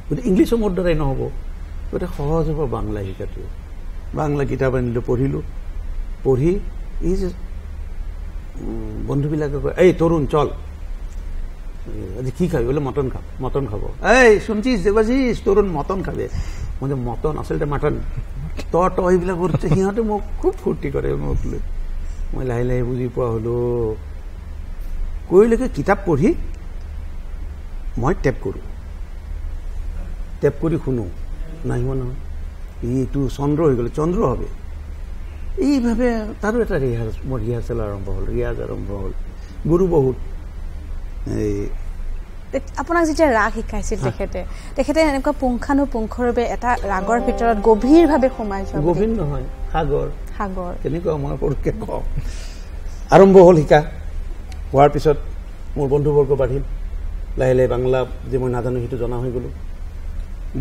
গতিকে ইংলিছৰ মোৰ দ্বাৰাই নহ'ব, গতিকে সহজ হ'ব বাংলা শিকাটো। বাংলা কিতাপ আনিলোঁ, পঢ়িলোঁ, পঢ়ি এই যে বন্ধুবিলাকে কয়, এই তৰুণ চল, আজি কি খাবি? বোলে মটন খাব। মটন খাব। এই শুনছিস দেবাশিস, তৰুণ মটন খাবে। মই মটন আচলতে মাটন তই এইবিলাক কৰিছে। সিহঁতে মোক খুব ফূৰ্তি কৰে মোক লৈ। মই লাহে লাহে বুজি পোৱা হ'লো। কৰিলৈকে কিতাপ পঢ়ি মই টেপ কৰোঁ, টেপ কৰি শুনো, নাহিব নহয়, এইটো চন্দ্ৰ হৈ গ'লে চন্দ্ৰ হবে। এইভাৱে তাৰো এটা ৰিহাৰ্চেল আৰম্ভ হ'ল, ৰিয়াজ আৰম্ভ হ'ল। গুৰু বহুত। এই আপোনাক যেতিয়া ৰাগ শিকাইছিল তেখেতে এনেকুৱা পুংখানুপুংখৰূপে এটা ৰাগৰ ভিতৰত গভীৰভাৱে সোমাই যোৱা? গভীৰ নহয়, সাগৰ সাগৰ তেনেকুৱা। মই পৰুকে কওঁ, আৰম্ভ হ'ল শিকা। হোৱাৰ পিছত মোৰ বন্ধুবৰ্গ বাঢ়িল, লাহে লাহে বাংলা যে মই নাজানো সেইটো জনা হৈ গ'লোঁ।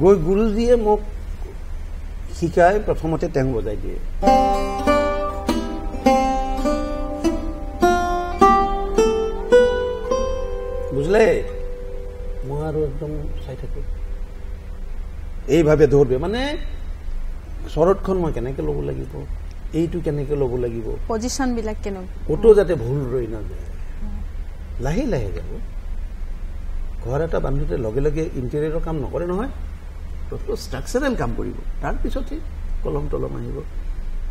গৈ গুৰুজীয়ে মোক শিকাই প্ৰথমতে টেং বজাই দিয়ে। বুজিলে? মই আৰু একদম চাই থাকো, এইভাৱে ধৰবে মানে চৰতখন মই কেনেকে ল'ব লাগিব, এইটো কেনেকে ল'ব লাগিব, পজিশ্যন বিলাক কেনেকুৱা, ক'তো যাতে ভুল ৰৈ নাযায়। লাহে লাহে যাব। ঘৰ এটা বান্ধোতে লগে লগে ইণ্টেৰিয়ৰৰ কাম নকৰে নহয়, ষ্ট্ৰাকচাৰেল কাম কৰিব, তাৰপিছতহে কলম তলম আহিব।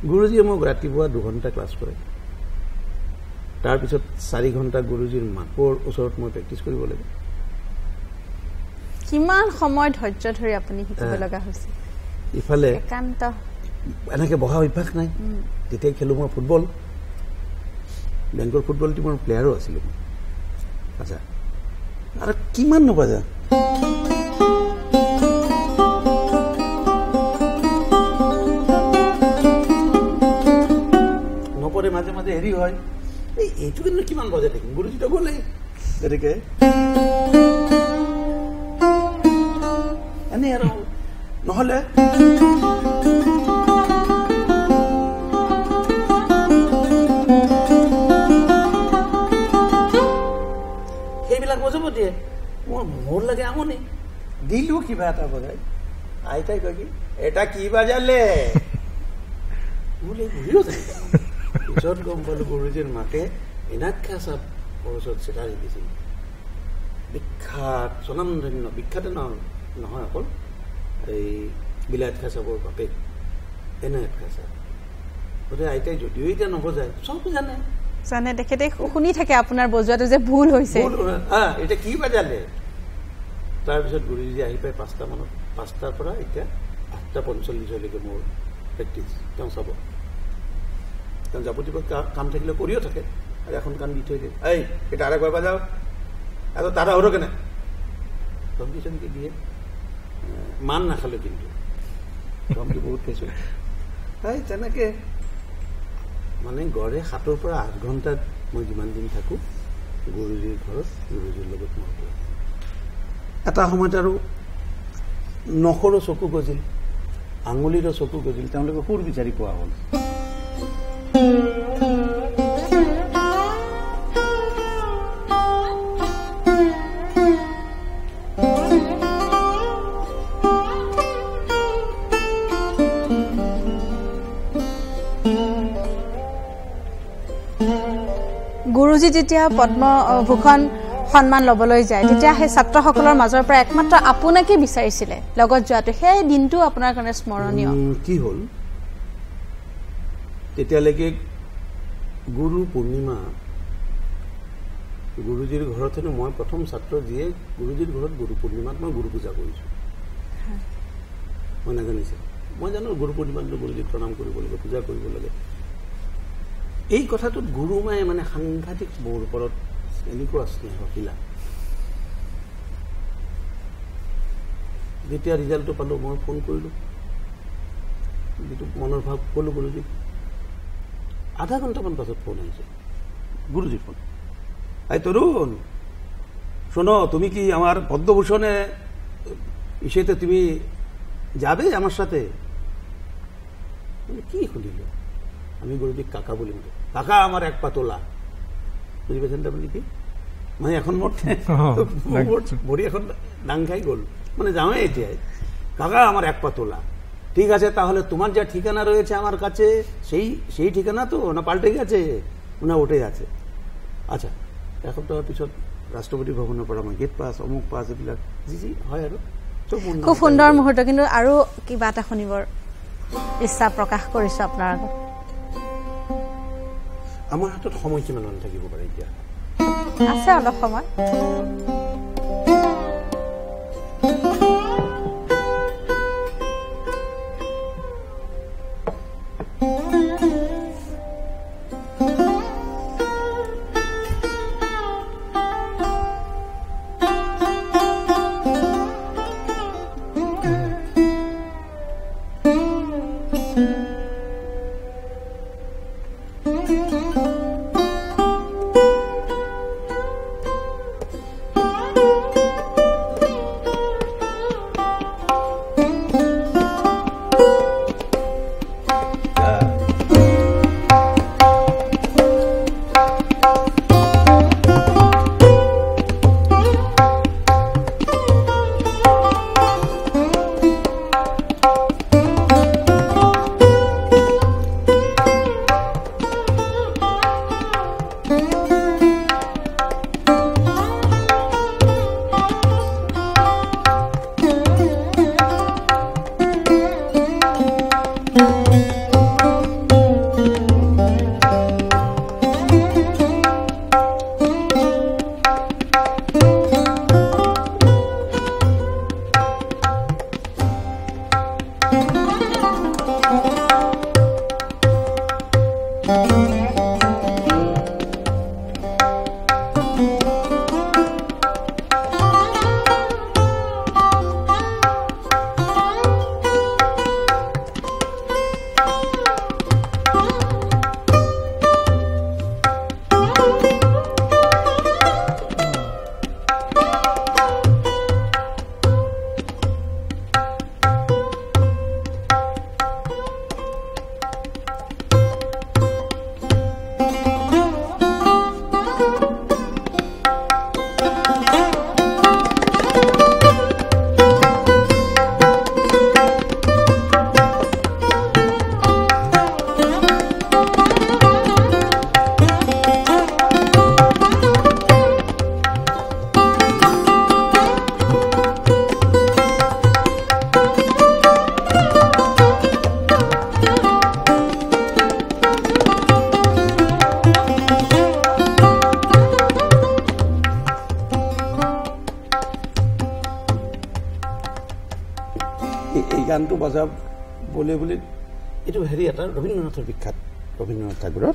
গুৰুজীয়ে মোক ৰাতিপুৱা 2 ঘণ্টা ক্লাছ কৰে, তাৰপিছত 4 ঘণ্টা গুৰুজীৰ মাকৰ ওচৰত মই প্ৰেক্টিচ কৰিব লাগে। কিমান সময় ধৈৰ্য ধৰি আপুনি শিকিব লগা হৈছে? ইফালে একান্ত এনেকে বহা অভ্যাস নাই। তেতিয়াই খেলোঁ মই ফুটবল, বেংকৰ ফুটবল টিমৰ প্লেয়াৰো আছিলোঁ। আচ্ছা, আৰু কিমান নবজা নপৰে, মাজে মাজে হেৰি হয়, এইটো কিন্তু কিমান বজাই থাকিম, গুৰুজীটো গ'লে গতিকে এনেই আৰু নহ'লে সেইবিলাক বজাব দিয়ে। মোৰ লাগে আমনি, দিলো কিবা এটা বজাই। আইতাই কয় কি, এটা কি বাজালে বোলে, ঘূৰিও যায়। পিছত গম পালো গুৰুজীৰ মাকে ইনাক্ষা চাপ ওচৰত চিটাৰ শিকিছিল। বিখ্যাত স্বনামধন্য, বিখ্যাতে নহয় অকল, এই বিলায়ত খাঁ চাবৰ বাপেক এনায়ত খাঁ চাপ। গতিকে আইতাই যদিও এতিয়া নবজায়, চব জানে। তেখেতে শুনি থাকে আপোনাৰ বজোৱাটো যে ভুল হৈছে, এতিয়া কি বাজালে। তাৰপিছত গুৰুজী আহি পাই 5টা মানত, 5টাৰ পৰা এতিয়া 8:45লৈকে মোৰ প্ৰেক্টিচ। তেওঁ চাব, তেওঁ যাৱতীয় কাম থাকিলে কৰিও থাকে, আৰু এখন কাম দি থৈ দিয়ে। এই এটা আৰু একবাৰ বাজাও, আৰু তাৰা সৰু কেনে ধমকি চমকি দিয়ে। মান নাখালে কিন্তু ধমকি বহুত খাইছো। তাই তেনেকে মানে গড়ে 7ৰ পৰা 8 ঘণ্টাত মই যিমান দিন থাকো গুৰুজীৰ ঘৰত, গুৰুজীৰ লগত মই এটা সময়ত আৰু নখৰো চকু গজিল, আঙুলিৰো চকু গজিল, তেওঁলোকে সুৰ বিচাৰি পোৱা হ'ল। গুৰুজী যেতিয়া পদ্মভূষণ সন্মান ল'বলৈ যায়, তেতিয়া সেই ছাত্ৰসকলৰ মাজৰ পৰা একমাত্ৰ আপোনাকে বিচাৰিছিলে লগত যোৱাটো। সেই দিনটো আপোনাৰ কাৰণে স্মৰণীয়। কি হ'ল, তেতিয়ালৈকে গুৰু পূৰ্ণিমা গুৰুজীৰ ঘৰত হেনো মই প্ৰথম ছাত্ৰ, যিয়ে গুৰুজীৰ ঘৰত গুৰু পূৰ্ণিমাত মই গুৰু পূজা কৰিছোঁ। মই নাজানিছিলোঁ। মই জানো গুৰু পূৰ্ণিমাত গুৰুজীক প্ৰণাম কৰিব লাগে, পূজা কৰিব লাগে। এই কথাটোত গুৰুমায়ে মানে সাংঘাতিক মোৰ ওপৰত এনেকুৱা স্নেহশীলা। যেতিয়া ৰিজাল্টটো পালোঁ, মই ফোন কৰিলোঁ, যিটো মনৰ ভাৱ ক'লোঁ গুৰুজীক। আধা ঘণ্টামান পাছত ফোন আহিছে, গুরুজির ফোন। আই তরুণ, শোনো, তুমি কি আমার পদ্মভূষণে ইসেতে তুমি যাবে আমার সাথে? কি সুধিলোঁ আমি গৰুবিক কাকা বুলি মাতো কাকা আমাৰ এক পাতোলা বুজি পাইছেনে তাৰমানে কি মানে এখন মোৰ ভৰি এখন ডাং খাই গ'ল মানে যাওঁই এতিয়াই কাকা আমার এক পা তোলা ঠিক আছে তাহলে তোমার যা ঠিকানা রয়েছে আমার কাছে সেই ঠিকানা তো না পাল্টে গেছে না ওটাই আছে আচ্ছা এসপ্তাহৰ পিছত ৰাষ্ট্ৰপতি ভৱনৰ পৰা মই গেট পাছ অমুক পাছ এইবিলাক যি হয় আৰু খুব সুন্দৰ মুহূৰ্ত কিন্তু আৰু কিবা এটা শুনিবৰ ইচ্ছা প্ৰকাশ কৰিছো আপোনাৰ আগত আমাৰ হাতত সময় কিমান থাকিব পাৰে এতিয়া আছে অলপ সময় গানটো বজাবলৈ বুলি এইটো হেৰি এটা ৰবীন্দ্ৰনাথৰ বিখ্যাত ৰবীন্দ্ৰনাথ ঠাকুৰৰ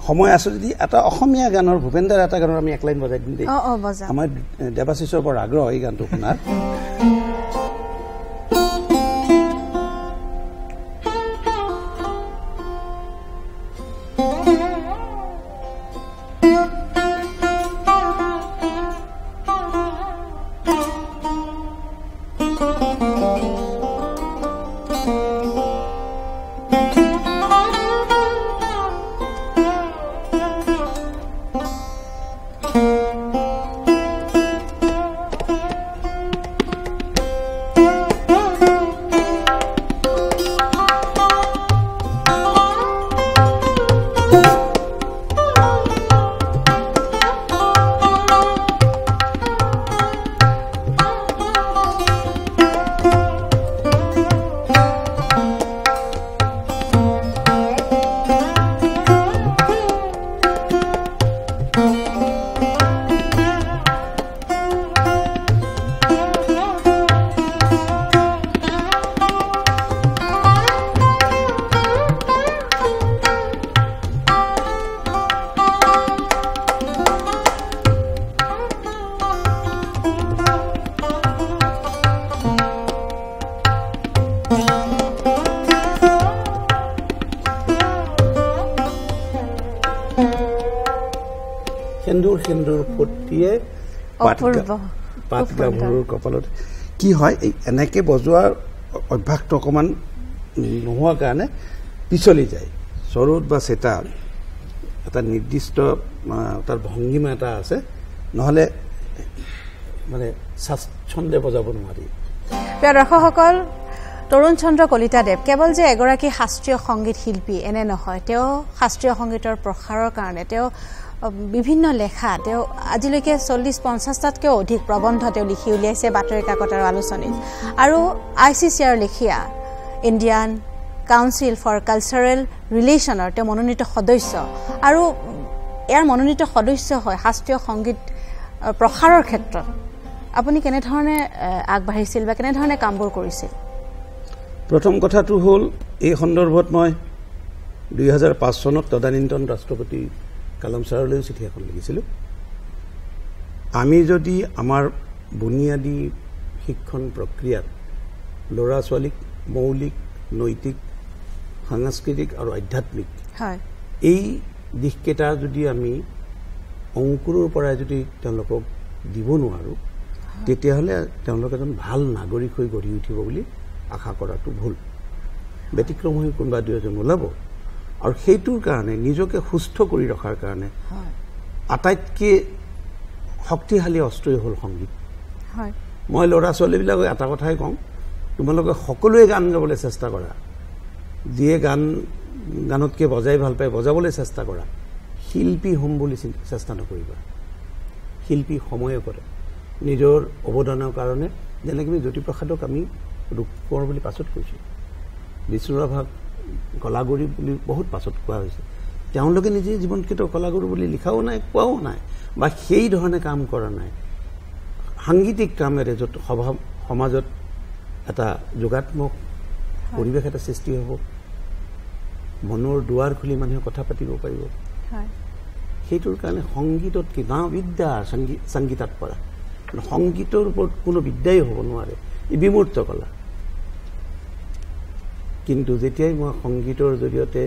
সময় আছে যদি এটা অসমীয়া গানৰ ভূপেন্দ্ৰৰ এটা গানৰ আমি এক লাইন বজাই দিম দেই আমাৰ দেৱাশিষৰ বৰ আগ্ৰহ এই গানটো শুনাৰ সেন্দুৰ ফটিয়ে পাত গাভৰুৰ কপালত কি হয় এনেকে বজোৱাৰ অভ্যাসটো অকণমান নোহোৱা কাৰণে পিছলি যায় সৰুত বা চেতা এটা নিৰ্দিষ্ট তাৰ ভংগীমা এটা আছে নহলে মানে স্বাচ্ছন্দ্যে বজাব নোৱাৰি প্ৰিয় দৰ্শকসকল তৰুণ চন্দ্ৰ কলিতাদেৱ কেৱল যে এগৰাকী শাস্ত্ৰীয় সংগীত শিল্পী এনে নহয় তেওঁ শাস্ত্ৰীয় সংগীতৰ প্ৰসাৰৰ কাৰণে তেওঁ বিভিন্ন লেখা তেওঁ আজিলৈকে 40-50টাতকৈ অধিক প্ৰবন্ধ তেওঁ লিখি উলিয়াইছে বাতৰি কাকত আৰু আলোচনীত আৰু ICCR লেখিয়া ইণ্ডিয়ান কাউন্সিল ফৰ কালচাৰেল ৰিলেশ্যনৰ তেওঁ মনোনীত সদস্য আৰু ইয়াৰ মনোনীত সদস্য হয় শাস্ত্ৰীয় সংগীত প্ৰসাৰৰ ক্ষেত্ৰত আপুনি কেনেধৰণে আগবাঢ়িছিল বা কেনেধৰণে কামবোৰ কৰিছিল প্ৰথম কথাটো হ'ল এই সন্দৰ্ভত মই 2005 চনত তদানীন্তন ৰাষ্ট্ৰপতি কালাম ছাৰলৈ চিঠি এখন লিখিছিলোঁ আমি যদি আমাৰ বুনিয়াদী শিক্ষণ প্ৰক্ৰিয়াত ল'ৰা ছোৱালীক মৌলিক নৈতিক সাংস্কৃতিক আৰু আধ্যাত্মিক এই দিশকেইটা যদি আমি অংকুৰৰ পৰা যদি তেওঁলোকক দিব নোৱাৰোঁ তেতিয়াহ'লে তেওঁলোক এজন ভাল নাগৰিক হৈ গঢ়ি উঠিব বুলি আশা কৰাটো ভুল ব্যতিক্ৰম হৈ কোনোবা দুই এজন ওলাব আৰু সেইটোৰ কাৰণে নিজকে সুস্থ কৰি ৰখাৰ কাৰণে আটাইতকৈ শক্তিশালী অস্ত্ৰই হ'ল সংগীত মই ল'ৰা ছোৱালীবিলাকক এটা কথাই কওঁ তোমালোকে সকলোৱে গান গাবলৈ চেষ্টা কৰা যিয়ে গানতকৈ বজাই ভাল পায় বজাবলৈ চেষ্টা কৰা শিল্পী হ'ম বুলি চেষ্টা নকৰিবা শিল্পী সময়ে কৰে নিজৰ অৱদানৰ কাৰণে যেনেকৈ জ্যোতিপ্ৰসাদক আমি ৰূপকোঁৱৰ বুলি পাছত কৈছোঁ বিষ্ণুৰাভাক কলাগুৰু বুলি বহুত পাছত কোৱা হৈছে তেওঁলোকে নিজে জীৱনকৃত কলাগুৰু বুলি লিখাও নাই কোৱাও নাই বা সেই ধৰণে কাম কৰা নাই সাংগীতিক কামেৰে য'ত সমাজত এটা যোগাত্মক পৰিৱেশ এটা সৃষ্টি হ'ব মনৰ দুৱাৰ খুলি মানুহে কথা পাতিব পাৰিব সেইটোৰ কাৰণে সংগীতত কিবা বিদ্যা সংগীতাত পৰা সংগীতৰ ওপৰত কোনো বিদ্যাই হ'ব নোৱাৰে ই বিমূৰ্ত কলা কিন্তু যেতিয়াই মই সংগীতৰ জৰিয়তে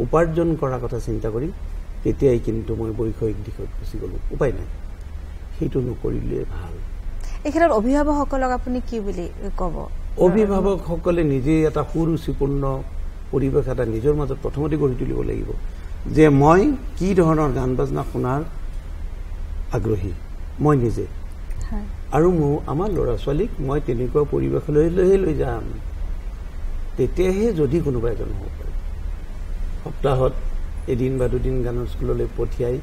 উপাৰ্জন কৰাৰ কথা চিন্তা কৰিম তেতিয়াই কিন্তু মই বৈষয়িক দিশত গুচি গ'লো উপায় নাই সেইটো নকৰিলে ভাল এই ক্ষেত্ৰত অভিভাৱকসকলক আপুনি কি বুলি ক'ব অভিভাৱকসকলে নিজে এটা সুৰুচিপূৰ্ণ পৰিৱেশ এটা নিজৰ মাজত প্ৰথমতে গঢ়ি তুলিব লাগিব যে মই কি ধৰণৰ গান বাজনা শুনাৰ আগ্ৰহী মই নিজে আৰু আমাৰ ল'ৰা ছোৱালীক মই তেনেকুৱা পৰিৱেশলৈ লৈ যাম তেতিয়াহে যদি কোনোবা এজন হ'ব পাৰে সপ্তাহত এদিন বা দুদিন গানৰ স্কুললৈ পঠিয়াই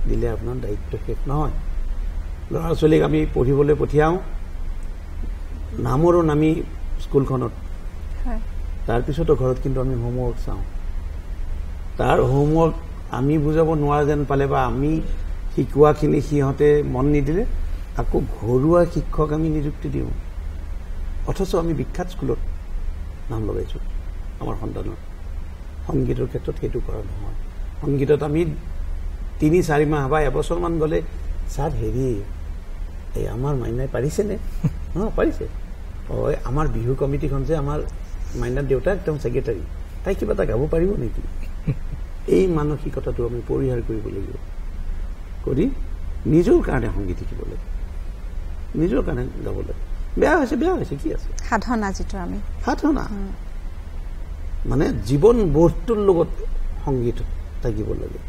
দিলে আপোনাৰ দায়িত্ব শেষ নহয় ল'ৰা ছোৱালীক আমি পঢ়িবলৈ পঠিয়াওঁ নামৰো নামি স্কুলখনত তাৰপিছতো ঘৰত কিন্তু আমি হোমৱৰ্ক চাওঁ তাৰ হোমৱৰ্ক আমি বুজাব নোৱাৰা যেন পালে বা আমি শিকোৱাখিনি সিহঁতে মন নিদিলে আকৌ ঘৰুৱা শিক্ষক আমি নিযুক্তি দিওঁ অথচ আমি বিখ্যাত স্কুলত নাম লগাইছোঁ আমাৰ সন্তানৰ সংগীতৰ ক্ষেত্ৰত সেইটো কৰা নহয় সংগীতত আমি 3-4 মাহ বা এবছৰমান গ'লে ছাৰ হেৰি এই আমাৰ মাইনাই পাৰিছেনে পাৰিছে আমাৰ বিহু কমিটিখন যে আমাৰ মাইনাৰ দেউতা একদম ছেক্ৰেটাৰী তাই কিবা এটা গাব পাৰিব নেকি এই মানসিকতাটো আমি পৰিহাৰ কৰিব লাগিব কৰি নিজৰ কাৰণে সংগীত শিকিব লাগে নিজৰ কাৰণে গাব লাগে বেয়া হৈছে কি আছে সাধনা যিটো আমি সাধনা মানে জীৱন বোধটোৰ লগত সংগীত থাকিব লাগে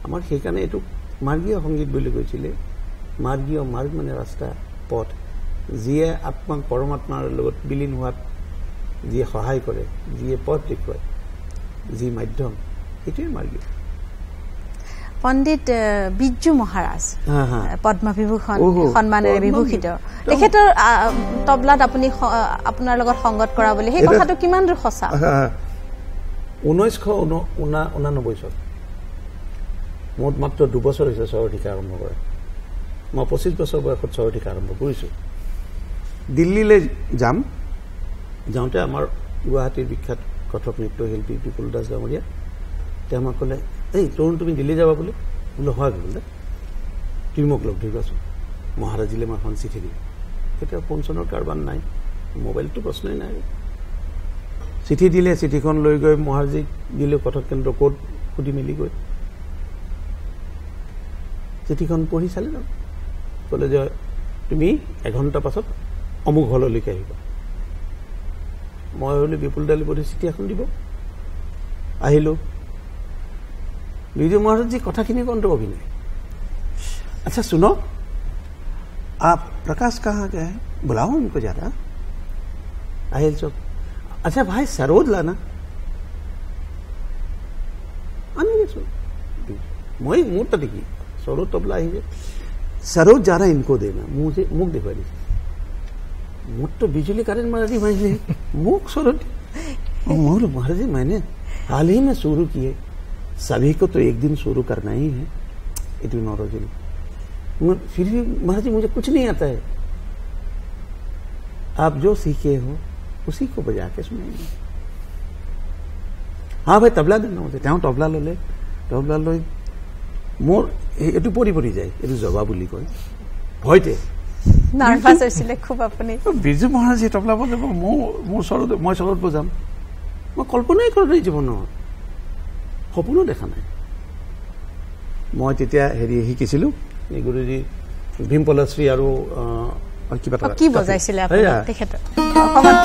আমাৰ সেইকাৰণে এইটো মাৰ্গীয় সংগীত বুলি কৈছিলে মাৰ্গীয় মাৰ্গ মানে ৰাস্তা পথ যিয়ে আত্মাক পৰমাত্মাৰ লগত বিলীন হোৱাত যিয়ে সহায় কৰে যিয়ে পথ দেখুৱায় যি মাধ্যম সেইটোৱে মাৰ্গীয় পণ্ডিত বিজু মহাৰাজ পদ্মবিভূষণ সন্মানেৰে বিভূষিত তেখেতৰ তবলাত আপুনি আপোনাৰ লগত সংগত কৰা বুলি সেই কথাটো কিমান দূৰ সঁচা 1989 চন মোৰ মাত্ৰ 2 বছৰ হৈছে স্বৰ শিকা আৰম্ভ কৰা মই 25 বছৰ বয়সত স্বৰ শিকা আৰম্ভ কৰিছোঁ দিল্লীলৈ যাওঁতে আমাৰ গুৱাহাটীৰ বিখ্যাত কথক নৃত্যশিল্পী বিপুল দাস ডাঙৰীয়া তেওঁ আমাক ক'লে এই তৰুণ তুমি দিল্লী যাবা বোলে বোলে হয় বোলে তুমি মোক লগ ধৰিবাচোন মহাৰাজীলৈ মই এখন চিঠি দিম তেতিয়া ফোন চোনৰ কাৰবাৰ নাই মোবাইলটো প্ৰশ্নই নাই চিঠি দিলে চিঠিখন লৈ গৈ মহাৰাজীক দিলে কথক কেন্দ্ৰ ক'ত সুধি মেলি গৈ চিঠিখন পঢ়ি চালি যাম ক'লে যে তুমি 1 ঘণ্টা পাছত অমুক হললৈকে আহিবা মই ভাবিলোঁ বিপুল দালিপতি চিঠি এখন দিব। আহিলোঁ, বিজু মহাराज जी কথাখিনি কণ্ঠ অভিনয়। अच्छा सुनो, आप प्रकाश कहाँ गए हैं, बुलाओ उनको ज़्यादा। আহিল চব। अच्छा भाई सरोज लाना। आने मैं मुँह तो देखी सरोज तबला आई सरोज जा रहा इनको देना, मुख देखा दी मुख तो बिजली करेंट मारा दी मैंने मुख सरोज। महाराज जी मैंने हाल ही में शुरू किए, सभी को तो एक दिन शुरू करना ही है। इतनी महाराज जी फिर भी महाराज जी मुझे कुछ नहीं आता है, आप जो सीखे हो उसी को बजा के सुनाएंगे। हाँ भाई तबला देना मुझे, তেওঁ তবলা ললে, তবলা লৈ মোৰ এইটো পৰি পৰি যায়, এইটো জবা বুলি কয়, ভয়তে নাৰ্ভাছ হৈছিলে খুব আপুনি। বিজু মহাৰাজে তবলা বজাব, মোৰ চৰত, মই চৰত বজাম, মই কল্পনাই কৰা নাই জীৱনত, সপোনো দেখা নাই। মই তেতিয়া হেৰি শিকিছিলোঁ এই গুৰুজী ভীম পলাশ্ৰী আৰু কিবা এটা কি বজাইছিলে আপুনি তেখেতৰ অকমান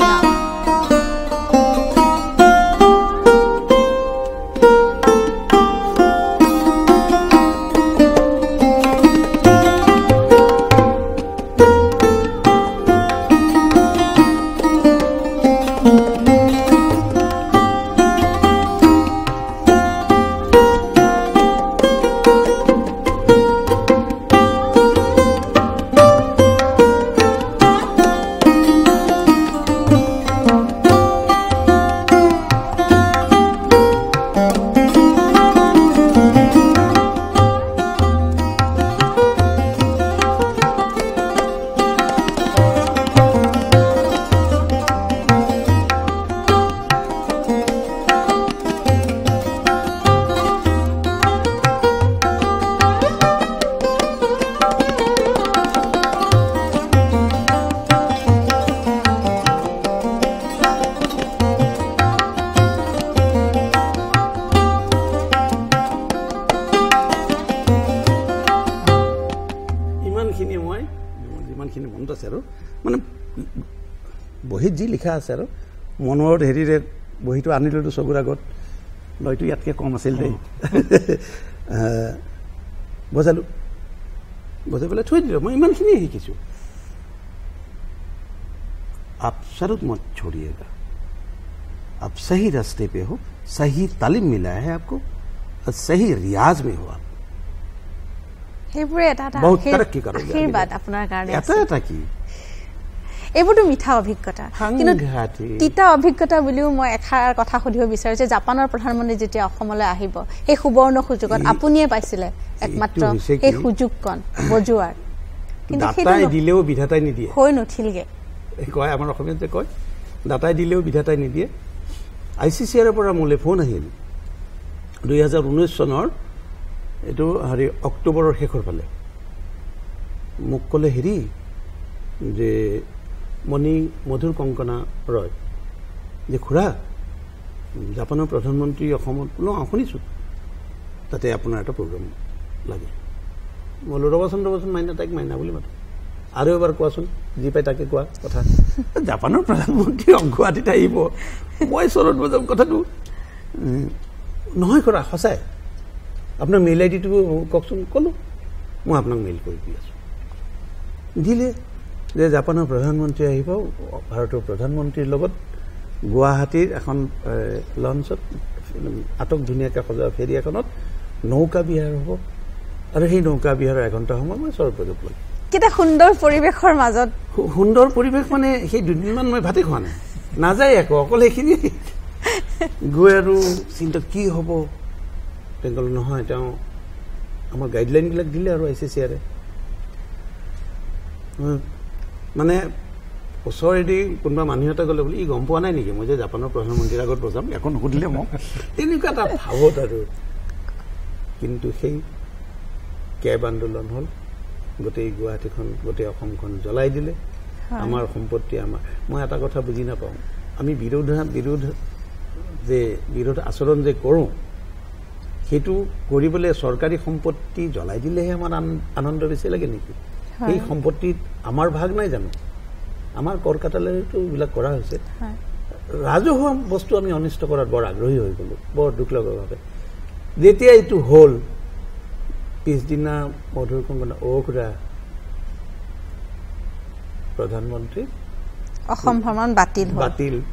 মানে বহীত যি লিখা আছে আৰু মনৰ হেৰিৰে বহীটো আনিলোঁ চকুৰ আগত, লয়টো ইয়াতকৈ কম আছিল দেই। বজালোঁ, বজাই পেলাই থৈ দিলোঁ। মই ইমানখিনিয়ে শিকিছোঁ। आप शरद मत छोड़िएगा, आप सही रास्ते पे हो, सही तालीम मिला है आपको, और सही रियाज में हो आप, সেইবোৰে এটা এটা बहुत तरक्की करोगे। আশীৰ্বাদ আপোনাৰ কাৰণে এটা এটা কি এইবোৰতো মিঠা অভিজ্ঞতা, কিন্তু তিতা অভিজ্ঞতা বুলিও মই এষাৰ কথা সুধিব বিচাৰো যে জাপানৰ প্ৰধানমন্ত্ৰী যেতিয়া অসমলৈ আহিব, সেই সুবৰ্ণ সুযোগত আপুনিয়ে পাইছিলে একমাত্ৰ এই সুযোগকণ বজোৱাৰ, কিন্তু দাতাই দিলেও বিধাতাই নিদিয়ে, হৈ নুঠিলগে। কয় আমাৰ অসমীয়াত যে কয় দাতাই দিলেও বিধাতাই নিদিয়ে। ICCR পৰা মোলৈ ফোন আহিল 2019 চনৰ এইটো হেৰি অক্টোবৰৰ শেষৰ ফালে। মোক ক'লে হেৰি যে মধুৰ কংকনা ৰয় যে খুৰা জাপানৰ প্ৰধানমন্ত্ৰী অসমত, শুনিছোঁ তাতে আপোনাৰ এটা প্ৰগ্ৰাম লাগে। মই ৰবাচোন মাইনা, তাইক মাইনা বুলি মাতো, আৰু এবাৰ কোৱাচোন, যি পাই তাকে কোৱা কথা। জাপানৰ প্ৰধানমন্ত্ৰী গুৱাহাটীত আহিব, মই চৰত বজাম, কথাটো নহয় খুৰা সঁচাই, আপোনাৰ মেইল ID টো কওকচোন। ক'লোঁ মই আপোনাক মেইল কৰি দি আছোঁ। দিলে যে জাপানৰ প্ৰধানমন্ত্ৰী আহিব, ভাৰতৰ প্ৰধানমন্ত্ৰীৰ লগত গুৱাহাটীৰ এখন লঞ্চত আটক ধুনীয়াকৈ সজোৱা ফেৰী এখনত নৌকা বিহাৰ হ'ব, আৰু সেই নৌকা বিহাৰৰ এঘণ্টা সময় মই চৰত বজাব লাগে। কেইটা সুন্দৰ পৰিৱেশৰ মাজত, সুন্দৰ পৰিৱেশ মানে সেই দুদিনমান মই ভাতে খোৱা নাই, নাযায় একো, অকল সেইখিনি গৈ আৰু চিন্তা কি হ'ব। বেংগল নহয়, তেওঁ আমাৰ গাইডলাইনবিলাক দিলে আৰু ICCR মানে ওচৰেদি কোনোবা মানুহ এটা গ'লে বোলে ই গম পোৱা নাই নেকি মই যে জাপানৰ প্ৰধানমন্ত্ৰীৰ আগত বজাম, একো নুসুধিলে মোক, তেনেকুৱা এটা ভাৱত আৰু। কিন্তু সেই কেব আন্দোলন হ'ল, গোটেই গুৱাহাটীখন গোটেই অসমখন জ্বলাই দিলে, আমাৰ সম্পত্তি আমাৰ। মই এটা কথা বুজি নাপাওঁ, আমি বিৰোধ আচৰণ যে কৰোঁ, সেইটো কৰিবলৈ চৰকাৰী সম্পত্তি জ্বলাই দিলেহে আমাৰ আনন্দ বেছি লাগে নেকি? এই সম্পত্তিত আমাৰ ভাগ নাই জানো? আমাৰ কৰ কাটালৈতো এইবিলাক কৰা হৈছে, ৰাজহুৱা বস্তু আমি অনিষ্ট কৰাত বৰ আগ্ৰহী হৈ গ'লো, বৰ দুখ লগাভাৱে। যেতিয়া এইটো হ'ল, পিছদিনা মধুৰ কংকনা খুৰা প্ৰধানমন্ত্ৰী অসম ভ্ৰমণ বাতিল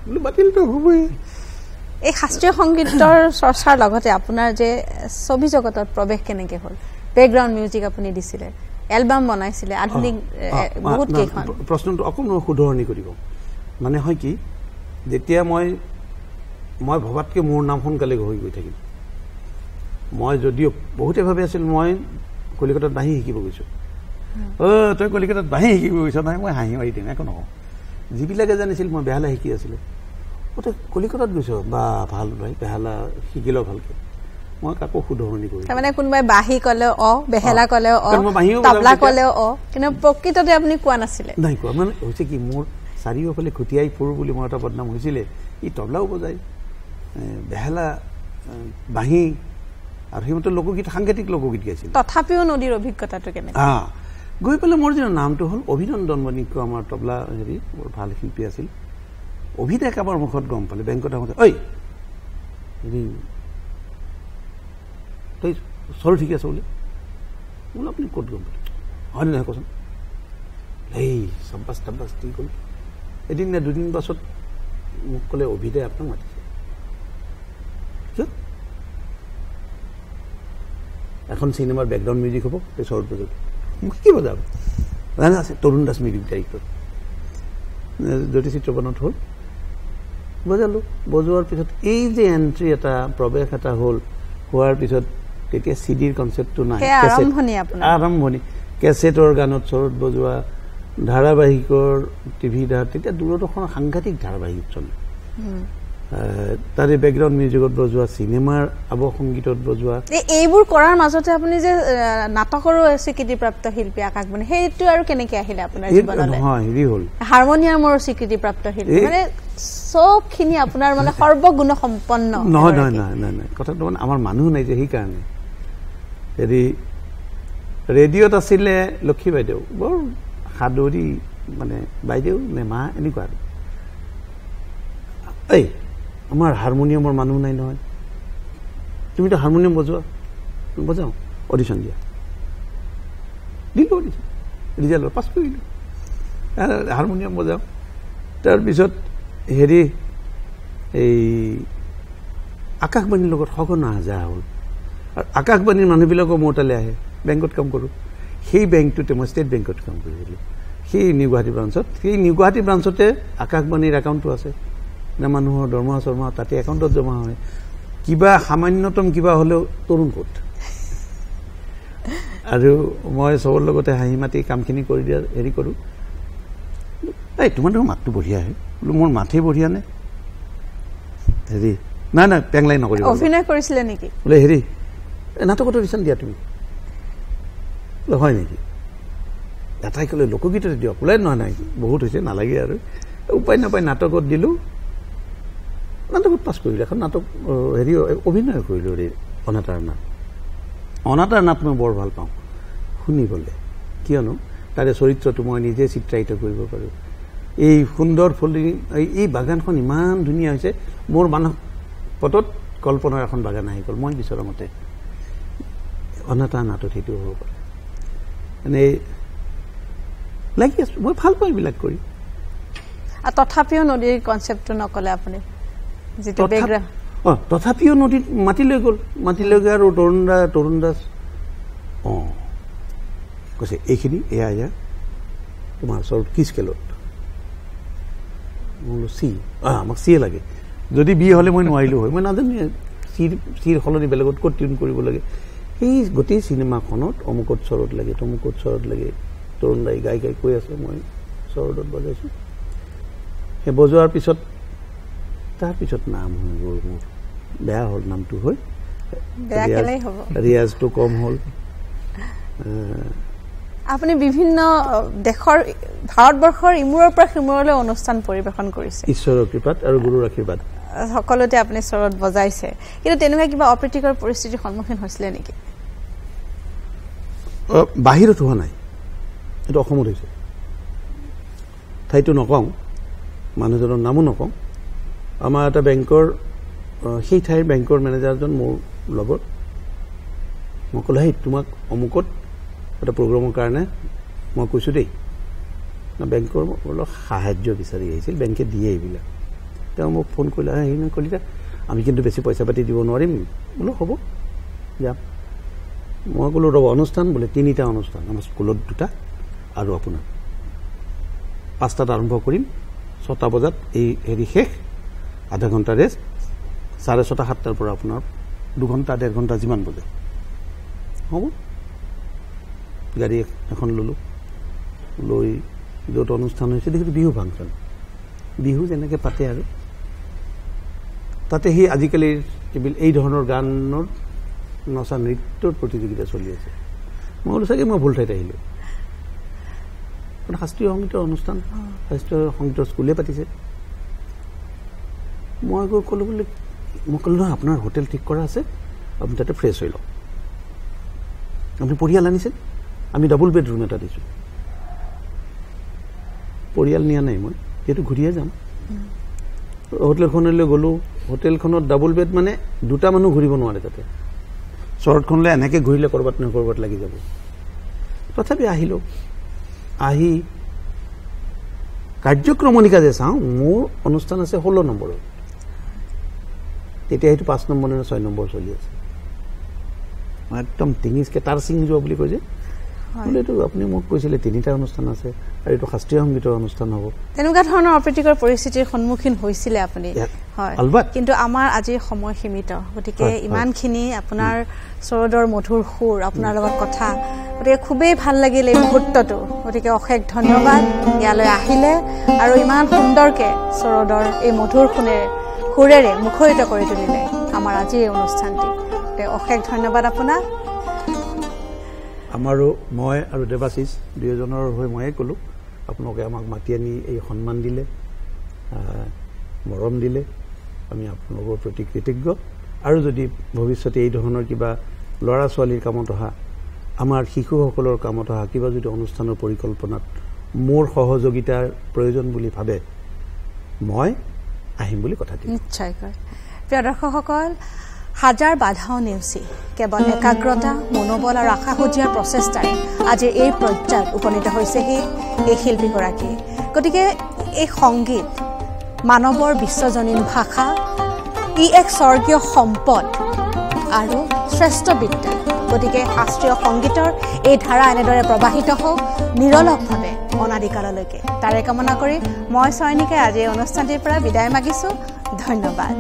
বোলো, বাতিলটো হ'বই। এই শাস্ত্ৰীয় সংগীতৰ চৰ্চাৰ লগতে আপোনাৰ যে ছবি জগতত প্ৰৱেশ কেনেকে হ'ল? বেকগ্ৰাউণ্ড মিউজিক আপুনি দিছিলে, এলবাম বনাইছিলে, আধুনিক বহুত কেইখন। প্ৰশ্নটো অকণমান শুধৰণি কৰিব। মানে হয় কি, যেতিয়া মই ভবাতকৈ মোৰ নাম সোনকালে হৈ গৈ থাকিম। মই যদিও বহুতে ভাবি আছিল মই কলিকতাত বাঁহী শিকিব গৈছোঁ, তই কলিকতাত বাঁহী শিকিব গৈছ নহয়, মই হাঁহি মাৰি দিম, একো নকওঁ। যিবিলাকে জানিছিল মই বেহালা শিকি আছিলোঁ, তই কলিকতাত গৈছ, বা ভাল ভাই, বেহালা শিকি ল ভালকে। মই কাকো শুধৰণি কৰি, তাৰমানে কোনোবাই বাঁহী ক'লেও বেহেলা ক'লেও তবলা ক'লেও কিন্তু প্ৰকৃততে আপুনি কোৱা নাছিলে? নাই কোৱা। মানে হৈছে কি, মোৰ চাৰিওফালে খুটিয়াই ফুৰো বুলি মোৰ এটা বদনাম হৈছিলে। ই তবলাও বজায়, বেহালা, বাঁহী, আৰু সেইমতে লোকগীত, সাংঘাতিক লোকগীত গাইছিল। তথাপিও নদীৰ অভিজ্ঞতাটো কেনেকৈ? গৈ পেলাই মোৰ যিটো নামটো হ'ল অভিনন্দন বণিক, আমাৰ তবলা বৰ ভাল শিল্পী আছিল। অভিদেশ আমাৰ মুখত গম পালে বেংকত আহোঁতে, ঐ হেৰি তই চৰ ঠিক আছে বোলে। বোলো আপুনি ক'ত গম পালে? হয় নহয় কচোন। এই চাম্পাছ টাম্পাছ দি গ'ল। এদিন নে দুদিন পাছত মোক ক'লে, অভিদে আপোনাক মাতিছে। এখন চিনেমাৰ বেকগ্ৰাউণ্ড মিউজিক হ'ব, তই চৰত বজাব। মোক কি বজাব? আছে তৰুণ দাস মিউজিক ডাইৰেক্টৰ, জ্যোতি চিত্ৰপনত হ'ল। বজালোঁ। বজোৱাৰ পিছত এই যে এণ্ট্ৰি এটা, প্ৰৱেশ এটা হ'ল, হোৱাৰ পিছত তেতিয়া চিডিৰ কনচেপ্টটো নাই, আৰম্ভণি কেছেটৰ গানত চৰত বজোৱা, ধাৰাবাহিকৰ টিভি তেতিয়া দূৰদৰ্শনৰ সাংঘাতিক ধাৰাবাহিক চলে, তাৰে বেকগ্ৰাউণ্ড মিউজিকত বজোৱা, চিনেমাৰ আৱসংগীতত বজোৱা। এইবোৰ কৰাৰ মাজতে আপুনি যে নাটকৰো স্বীকৃতিপ্ৰাপ্ত শিল্পী আকাশবাণী, সেইটো আৰু কেনেকে আহিলে আপোনাৰ জীৱনলৈ? হেৰি হ'ল, হাৰমনিয়ামৰ স্বীকৃতিপ্ৰাপ্ত শিল্পী, মানে চবখিনি আপোনাৰ মানে সৰ্বগুণ সম্পন্ন। নহয় কথাটো মানে আমাৰ মানুহ নাই যে, সেইকাৰণে। হেৰি ৰেডিঅ'ত আছিলে লক্ষী বাইদেউ, বৰ সাদৰী মানে বাইদেউ নে মা এনেকুৱা। এই আমাৰ হাৰমনিয়ামৰ মানুহ নাই নহয়, তুমিতো হাৰমনিয়াম বজোৱা, বজাওঁ, অডিশ্যন দিয়া। দিলোঁ অডিশ্যন, ৰিজাল্ট পাছ কৰিলোঁ, হাৰমনিয়াম বজাওঁ। তাৰপিছত হেৰি এই আকাশবাণীৰ লগত সঘনা যা হ'ল। আৰু আকাশবাণীৰ মানুহবিলাকো মোৰ তালৈ আহে, বেংকত কাম কৰোঁ। সেই বেংকটোতে মই ষ্টেট বেংকত কাম কৰিছিলোঁ, সেই নিউ গুৱাহাটী ব্ৰাঞ্চত। সেই নিউ গুৱাহাটী ব্ৰাঞ্চতে আকাশবাণীৰ একাউণ্টটো আছে, মানুহৰ দৰমহা চৰমহা তাতে একাউণ্টত জমা হয়। কিবা সামান্যতম কিবা হ'লেও তৰুণ ক'ত। আৰু মই চবৰ লগতে হাঁহি মাতি কামখিনি কৰি দিয়া হেৰি কৰোঁ। এই তোমাৰ মাতটো বঢ়িয়া আহে, বোলো মোৰ মাতেই বঢ়িয়া নে? হেৰি নাই পেংলাই নকৰিব। অভিনয় কৰিছিলে নেকি? বোলে হেৰি নাটকত অডিশ্যন দিয়া তুমি। বোলে হয় নেকি? এটাই ক'লে লোকগীততে দিয়ক। বোলে নহয় নাই, বহুত হৈছে, নালাগে আৰু। উপায় নাপায় নাটকত দিলোঁ, নাটকত পাছ কৰিলোঁ। এখন নাটক হেৰি অভিনয় কৰিলোঁ, অনাতাঁৰ নাট। অনাতাঁৰ নাট মই বৰ ভাল পাওঁ শুনিবলৈ, কিয়নো তাৰে চৰিত্ৰটো মই নিজে চিত্ৰায়িত কৰিব পাৰোঁ। এই সুন্দৰ ফুলি, এই বাগানখন ইমান ধুনীয়া হৈছে, মোৰ মানস পটত কল্পনাৰ এখন বাগান আহি গ'ল। মই বিচৰা মতে অনাতাঁৰ নাটত সেইটো হ'ব পাৰে। মানে লাগি আছোঁ, মই ভাল পাওঁ এইবিলাক কৰি। তথাপিও নদীৰ কনচেপ্টটো নক'লে আপুনি? তথাপিও নদীত মাতি লৈ গ'ল, আৰু তৰুণ দাস কৈছে এইখিনি এয়া তোমাৰ ওচৰত কি স্কেলত? বোলো চি, আমাক চিয়ে লাগে। যদি বি হ'লে মই নোৱাৰিলোঁ হয়, মই নাজানো চিৰ সলনি বেলেগত ক'ত টিউন কৰিব লাগে। সেই গোটেই চিনেমাখনত অমুকত চৰত লাগে, তমুকত চৰত লাগে, তৰুণ দাই গাই কৈ আছে, মই চৰতত বজাইছোঁ। সেই বজোৱাৰ পিছত তাৰপিছত নাম হৈ গ'ল মোৰ, বেয়া হ'ল নামটো হৈ, ৰিয়াজটো কম হ'ল। আপুনি বিভিন্ন দেশৰ, ভাৰতবৰ্ষৰ ইমূৰৰ পৰা সিমূৰলৈ অনুষ্ঠান পৰিৱেশন কৰিছে, ঈশ্বৰৰ কৃপাত আৰু গুৰুৰ আশীৰ্বাদ। সকলোতে আপুনি চৰত বজাইছে, কিন্তু তেনেকুৱা কিবা অপ্ৰীতিকৰ পৰিস্থিতিৰ সন্মুখীন হৈছিলে নেকি? বাহিৰত হোৱা নাই, এইটো অসমত হৈছে। ঠাইটো নকওঁ, মানুহজনৰ নামো নকওঁ, আমাৰ এটা বেংকৰ সেই ঠাইৰ বেংকৰ মেনেজাৰজন মোৰ লগত মই ক'লো সেই তোমাক অমুকত এটা প্ৰগ্ৰামৰ কাৰণে মই কৈছোঁ দেই বেংকৰ অলপ সাহায্য বিচাৰি আহিছিল বেংকে দিয়ে এইবিলাক তেওঁ মোক ফোন কৰিলে সেই কলিতা আমি কিন্তু বেছি পইচা পাতি দিব নোৱাৰিম বোলো হ'ব যাম মই ক'লো ৰ'ব অনুষ্ঠান বোলে 3টা অনুষ্ঠান আমাৰ স্কুলত 2টা আৰু আপোনাৰ 5টাত আৰম্ভ কৰিম 6টা বজাত এই হেৰি শেষ আধা ঘণ্টা ৰেষ্ট 6:30 7টাৰ পৰা আপোনাৰ 2 ঘণ্টা 1.5 ঘণ্টা যিমান বজে হ'ব গাড়ী এখন ল'লোঁ লৈ য'ত অনুষ্ঠান হৈছে দেখিছোঁ বিহু ফাংচন বিহু যেনেকৈ পাতে আৰু তাতে সেই আজিকালিৰ এই ধৰণৰ গানৰ নচা নৃত্যৰ প্ৰতিযোগিতা চলি আছে মই বোলো চাগে মই ভুল ঠাইত আহিলোঁ শাস্ত্ৰীয় সংগীতৰ অনুষ্ঠান শাস্ত্ৰীয় সংগীতৰ স্কুলে পাতিছে মই গৈ ক'লোঁ বোলে মই ক'লোঁ নহয় আপোনাৰ হোটেল ঠিক কৰা আছে আপুনি তাতে ফ্ৰেছ হৈ লওক আপুনি পৰিয়াল আনিছে আমি ডাবল বেডৰুম এটা দিছোঁ পৰিয়াল নিয়া নাই মই যিহেতু ঘূৰিয়ে যাম হোটেলখনলৈ গ'লোঁ হোটেলখনত ডাবল বেড মানে 2টা মানুহ ঘূৰিব নোৱাৰে তাতে চৰ্টখনলৈ এনেকৈ ঘূৰিলে ক'ৰবাত নহয় ক'ৰবাত লাগি যাব তথাপি আহিলোঁ আহি কাৰ্যক্ৰমণিকা যে চাওঁ মোৰ অনুষ্ঠান আছে 16 নম্বৰত তেতিয়া সেইটো 5 নম্বৰ নে 6 নম্বৰ চলি আছে মই একদম টিঙিচকৈ তাৰ চিঙি যোৱা বুলি কৈ যে বোলে এইটো আপুনি মোক কৈছিলে 3টা অনুষ্ঠান আছে আৰু এইটো শাস্ত্ৰীয় সংগীতৰ অনুষ্ঠান হ'ব তেনেকুৱা ধৰণৰ অপ্ৰীতিকৰ পৰিস্থিতিৰ সন্মুখীন হৈছিলে আপুনি হয় কিন্তু আমাৰ আজিৰ সময় সীমিত গতিকে ইমানখিনি আপোনাৰ সৰদৰ মধুৰ সুৰ আপোনাৰ লগত কথা গতিকে খুবেই ভাল লাগিল এই মুহূৰ্তটো গতিকে অশেষ ধন্যবাদ ইয়ালৈ আহিলে আৰু ইমান সুন্দৰকৈ সৰদৰ এই মধুৰ সুৰেৰে মুখৰিত কৰি তুলিলে আমাৰ আজিৰ এই অনুষ্ঠানটি অশেষ ধন্যবাদ আপোনাক আমাৰো মই আৰু দেৱাশিষ দুয়োজনৰ হৈ ময়ে ক'লোঁ আপোনালোকে আমাক মাতি আনি এই সন্মান দিলে মৰম দিলে আমি আপোনালোকৰ প্ৰতি কৃতজ্ঞ আৰু যদি ভৱিষ্যতে এই ধৰণৰ কিবা ল'ৰা ছোৱালীৰ কামত অহা আমাৰ শিশুসকলৰ কামত অহা কিবা যদি অনুষ্ঠানৰ পৰিকল্পনাত মোৰ সহযোগিতাৰ প্ৰয়োজন বুলি ভাবে মই আহিম বুলি কথা দিম নিশ্চয়কৈ প্ৰিয় দৰ্শকসকল হাজাৰ বাধাও নেওচি কেৱল একাগ্ৰতা মনোবল আৰু আশাসুজীয়াৰ প্ৰচেষ্টাৰে আজি এই পৰ্যায়ত উপনীত হৈছেহি এই শিল্পীগৰাকী গতিকে এই সংগীত মানৱৰ বিশ্বজনীন ভাষা ই এক স্বৰ্গীয় সম্পদ আৰু শ্ৰেষ্ঠ বিদ্যা গতিকে শাস্ত্ৰীয় সংগীতৰ এই ধাৰা এনেদৰে প্ৰবাহিত হওক নিৰলসভাৱে অনাদিকাললৈকে তাৰে কামনা কৰি মই চয়নিকাই আজি এই অনুষ্ঠানটিৰ পৰা বিদায় মাগিছোঁ ধন্যবাদ